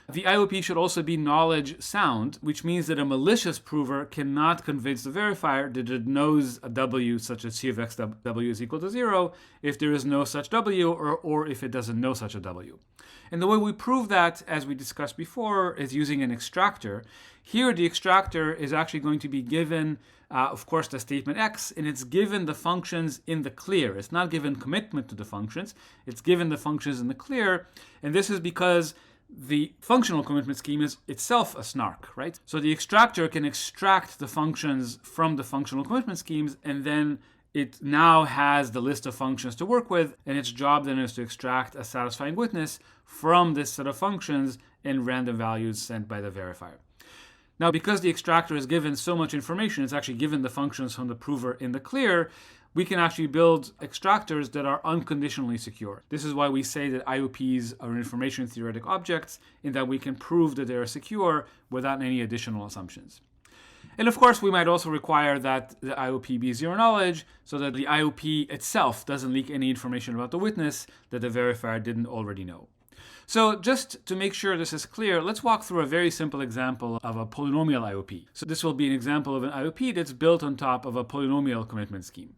[SPEAKER 1] The IOP should also be knowledge sound, which means that a malicious prover cannot convince the verifier that it knows a w such as C of xw is equal to 0 if there is no such w or if it doesn't know such a w. And the way we prove that, as we discussed before, is using an extractor. Here, the extractor is actually going to be given, of course, the statement x, and it's given the functions in the clear. It's not given commitment to the functions. It's given the functions in the clear, and this is because the functional commitment scheme is itself a SNARK, right? So the extractor can extract the functions from the functional commitment schemes, and then it now has the list of functions to work with, and its job then is to extract a satisfying witness from this set of functions and random values sent by the verifier. Now, because the extractor is given so much information, it's actually given the functions from the prover in the clear, we can actually build extractors that are unconditionally secure. This is why we say that IOPs are information theoretic objects, in that we can prove that they are secure without any additional assumptions. And of course, we might also require that the IOP be zero knowledge, so that the IOP itself doesn't leak any information about the witness that the verifier didn't already know. So just to make sure this is clear, let's walk through a very simple example of a polynomial IOP. So this will be an example of an IOP that's built on top of a polynomial commitment scheme.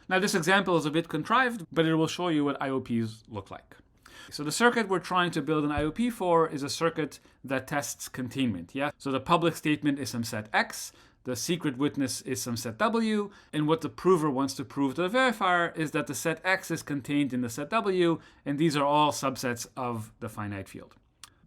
[SPEAKER 1] Now, this example is a bit contrived, but it will show you what IOPs look like. So the circuit we're trying to build an IOP for is a circuit that tests containment. Yeah. So the public statement is some set x, the secret witness is some set w, and what the prover wants to prove to the verifier is that the set x is contained in the set w, and these are all subsets of the finite field.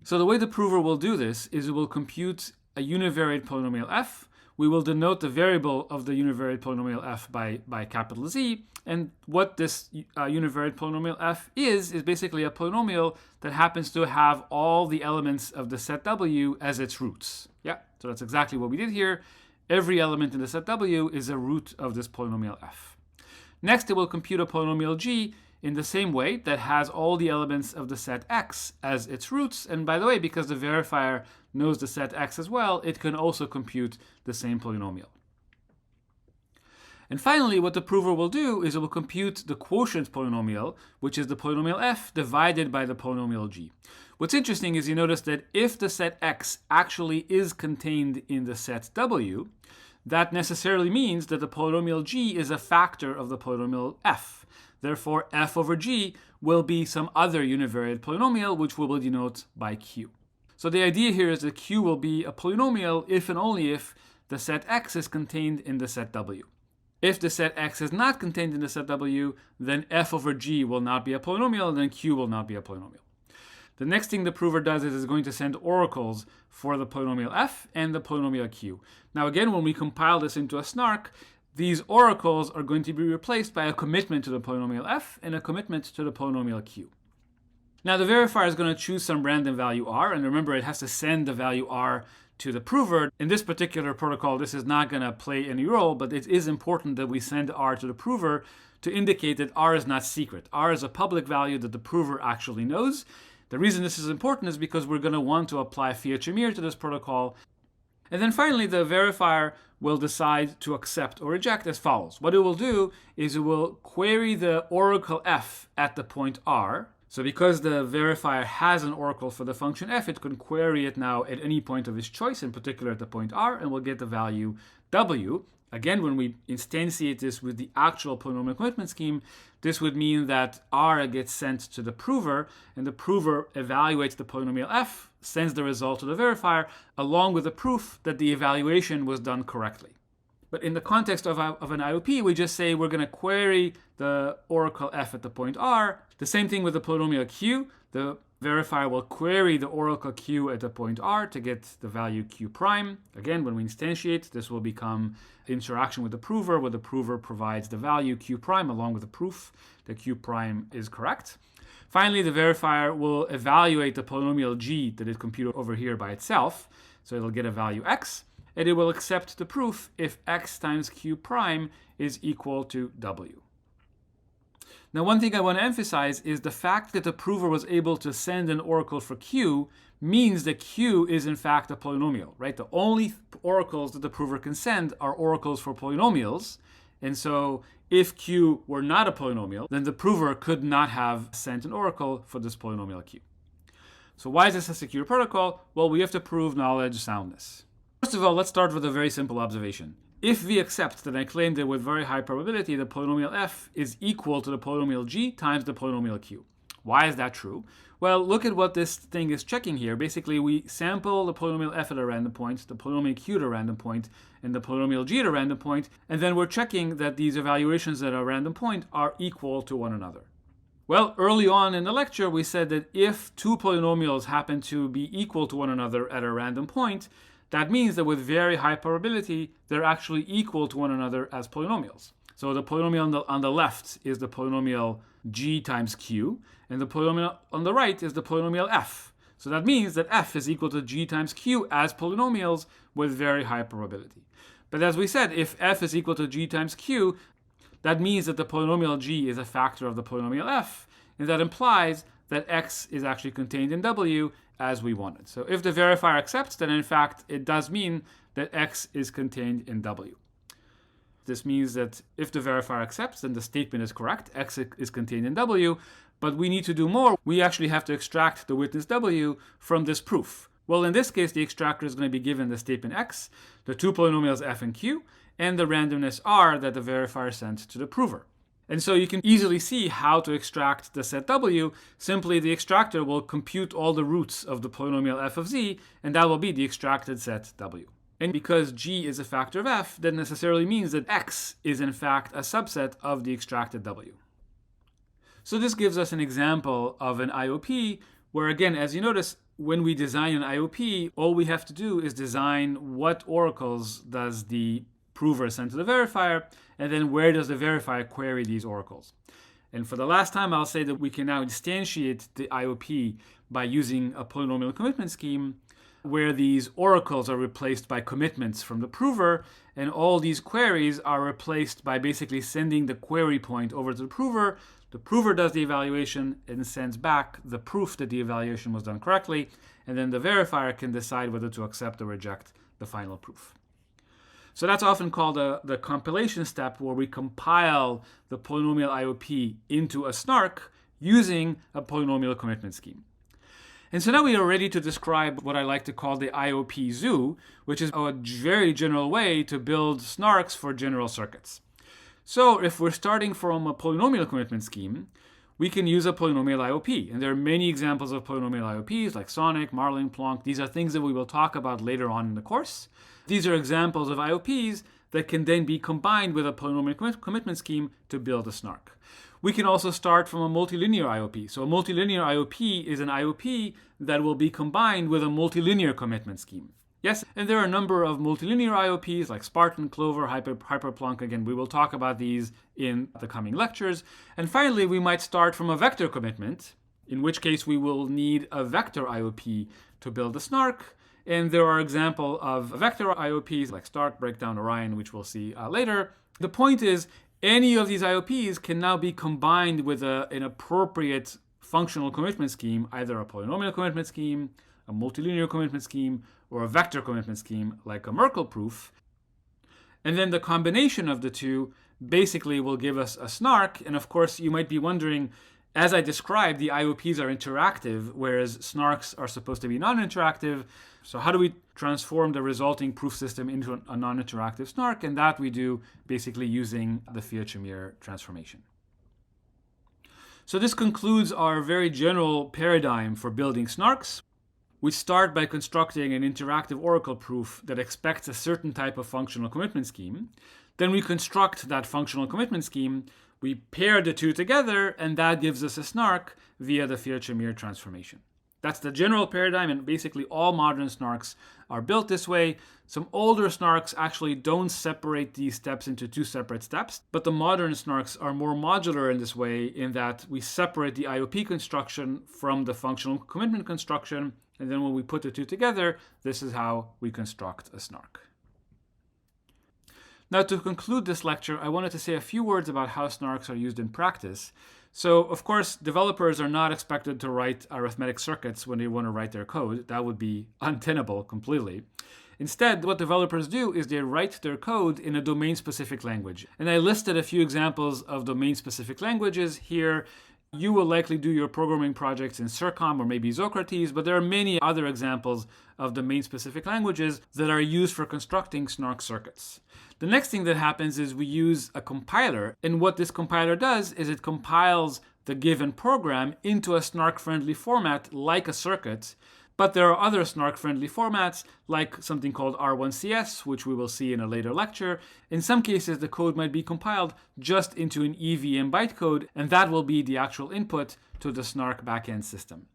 [SPEAKER 1] So the way the prover will do this is it will compute a univariate polynomial f. We will denote the variable of the univariate polynomial f by capital Z, and what this univariate polynomial f is basically a polynomial that happens to have all the elements of the set w as its roots. Yeah, so that's exactly what we did here. Every element in the set w is a root of this polynomial f. Next, it will compute a polynomial g in the same way that has all the elements of the set x as its roots. And by the way, because the verifier knows the set x as well, it can also compute the same polynomial. And finally, what the prover will do is it will compute the quotient polynomial, which is the polynomial f divided by the polynomial g. What's interesting is you notice that if the set x actually is contained in the set w, that necessarily means that the polynomial g is a factor of the polynomial f. Therefore, f over g will be some other univariate polynomial, which we will denote by q. So the idea here is that q will be a polynomial if and only if the set x is contained in the set w. If the set x is not contained in the set w, then f over g will not be a polynomial, and then q will not be a polynomial. The next thing the prover does is going to send oracles for the polynomial f and the polynomial q. Now again, when we compile this into a SNARK, these oracles are going to be replaced by a commitment to the polynomial f and a commitment to the polynomial q. Now the verifier is going to choose some random value r, and remember it has to send the value r to the prover. In this particular protocol, this is not going to play any role, but it is important that we send r to the prover to indicate that r is not secret. R is a public value that the prover actually knows. The reason this is important is because we're going to want to apply fiat shamir to this protocol. And then finally, the verifier will decide to accept or reject as follows. What it will do is it will query the oracle f at the point r. So because the verifier has an oracle for the function f, it can query it now at any point of its choice, in particular at the point r, and we'll get the value w. Again, when we instantiate this with the actual polynomial commitment scheme, this would mean that r gets sent to the prover, and the prover evaluates the polynomial f, sends the result to the verifier, along with the proof that the evaluation was done correctly. But in the context of an IOP, we just say we're going to query the oracle f at the point r. The same thing with the polynomial q. The verifier will query the oracle q at the point r to get the value q prime. Again, when we instantiate, this will become interaction with the prover, where the prover provides the value q prime along with the proof that q prime is correct. Finally, the verifier will evaluate the polynomial g that is computed over here by itself. So it'll get a value x, and it will accept the proof if x times q prime is equal to w. Now, one thing I want to emphasize is the fact that the prover was able to send an oracle for q means that q is in fact a polynomial, right? The only oracles that the prover can send are oracles for polynomials. And so if q were not a polynomial, then the prover could not have sent an oracle for this polynomial q. So why is this a secure protocol? Well, we have to prove knowledge soundness. First of all, let's start with a very simple observation. If we accept that I claim that with very high probability the polynomial f is equal to the polynomial g times the polynomial q. Why is that true? Well, look at what this thing is checking here. Basically, we sample the polynomial f at a random point, the polynomial q at a random point, and the polynomial g at a random point, and then we're checking that these evaluations at a random point are equal to one another. Well, early on in the lecture, we said that if two polynomials happen to be equal to one another at a random point, that means that with very high probability, they're actually equal to one another as polynomials. So the polynomial on the left is the polynomial g times q, and the polynomial on the right is the polynomial f. So that means that f is equal to g times q as polynomials with very high probability. But as we said, if f is equal to g times q, that means that the polynomial g is a factor of the polynomial f, and that implies that x is actually contained in w as we wanted. So if the verifier accepts, then in fact it does mean that x is contained in w. This means that if the verifier accepts, then the statement is correct, x is contained in w, but we need to do more. We actually have to extract the witness w from this proof. Well, in this case, the extractor is going to be given the statement x, the two polynomials f and q, and the randomness r that the verifier sent to the prover. And so you can easily see how to extract the set w. Simply, the extractor will compute all the roots of the polynomial f of z, and that will be the extracted set w. And because g is a factor of f, that necessarily means that x is in fact a subset of the extracted w. So this gives us an example of an IOP where, again, as you notice, when we design an IOP, all we have to do is design what oracles does the prover send to the verifier, and then where does the verifier query these oracles. And for the last time, I'll say that we can now instantiate the IOP by using a polynomial commitment scheme where these oracles are replaced by commitments from the prover, and all these queries are replaced by basically sending the query point over to the prover. The prover does the evaluation and sends back the proof that the evaluation was done correctly, and then the verifier can decide whether to accept or reject the final proof. So that's often called the compilation step, where we compile the polynomial IOP into a SNARK using a polynomial commitment scheme. And so now we are ready to describe what I like to call the IOP zoo, which is a very general way to build SNARKs for general circuits. So if we're starting from a polynomial commitment scheme, we can use a polynomial IOP. And there are many examples of polynomial IOPs like Sonic, Marlin, Planck. These are things that we will talk about later on in the course. These are examples of IOPs that can then be combined with a polynomial commitment scheme to build a SNARK. We can also start from a multilinear IOP. So a multilinear IOP is an IOP that will be combined with a multilinear commitment scheme. Yes, and there are a number of multilinear IOPs like Spartan, Clover, Hyperplonk. Again, we will talk about these in the coming lectures. And finally, we might start from a vector commitment, in which case we will need a vector IOP to build a SNARK. And there are examples of vector IOPs like Stark, Breakdown, Orion, which we'll see later. The point is, any of these IOPs can now be combined with an appropriate functional commitment scheme, either a polynomial commitment scheme, a multilinear commitment scheme, or a vector commitment scheme like a Merkle proof. And then the combination of the two basically will give us a SNARK. And of course, you might be wondering, As I described, the IOPs are interactive, whereas SNARKs are supposed to be non-interactive. So how do we transform the resulting proof system into a non-interactive SNARK? And that we do basically using the Fiat-Shamir transformation. So this concludes our very general paradigm for building SNARKs. We start by constructing an interactive oracle proof that expects a certain type of functional commitment scheme. Then we construct that functional commitment scheme. We pair the two together, and that gives us a SNARK via the Fiat-Shamir transformation. That's the general paradigm, and basically all modern SNARKs are built this way. Some older SNARKs actually don't separate these steps into two separate steps, but the modern SNARKs are more modular in this way, in that we separate the IOP construction from the functional commitment construction, and then when we put the two together, this is how we construct a SNARK. Now, to conclude this lecture, I wanted to say a few words about how SNARKs are used in practice. So, of course, developers are not expected to write arithmetic circuits when they want to write their code. That would be untenable completely. Instead, what developers do is they write their code in a domain-specific language. And I listed a few examples of domain-specific languages here. You will likely do your programming projects in CIRCOM or maybe Socrates, but there are many other examples of domain-specific languages that are used for constructing SNARK circuits. The next thing that happens is we use a compiler, and what this compiler does is it compiles the given program into a SNARK-friendly format like a circuit. But there are other SNARK-friendly formats, like something called R1CS, which we will see in a later lecture. In some cases, the code might be compiled just into an EVM bytecode, and that will be the actual input to the SNARK backend system.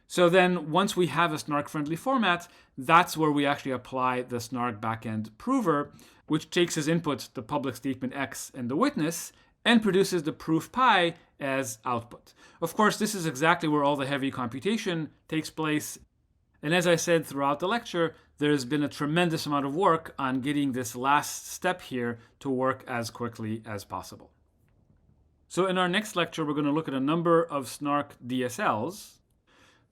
[SPEAKER 1] So then, once we have a SNARK-friendly format, that's where we actually apply the SNARK backend prover, which takes as input the public statement X and the witness, and produces the proof pi as output. Of course, this is exactly where all the heavy computation takes place. And as I said throughout the lecture, there's been a tremendous amount of work on getting this last step here to work as quickly as possible. So in our next lecture, we're going to look at a number of SNARK DSLs.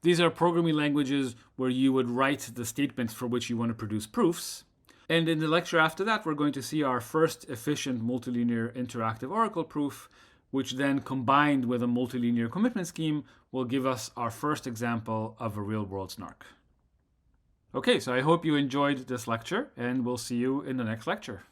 [SPEAKER 1] These are programming languages where you would write the statements for which you want to produce proofs. And in the lecture after that, we're going to see our first efficient multilinear interactive oracle proof, which then combined with a multilinear commitment scheme will give us our first example of a real-world SNARK. Okay, so I hope you enjoyed this lecture, and we'll see you in the next lecture.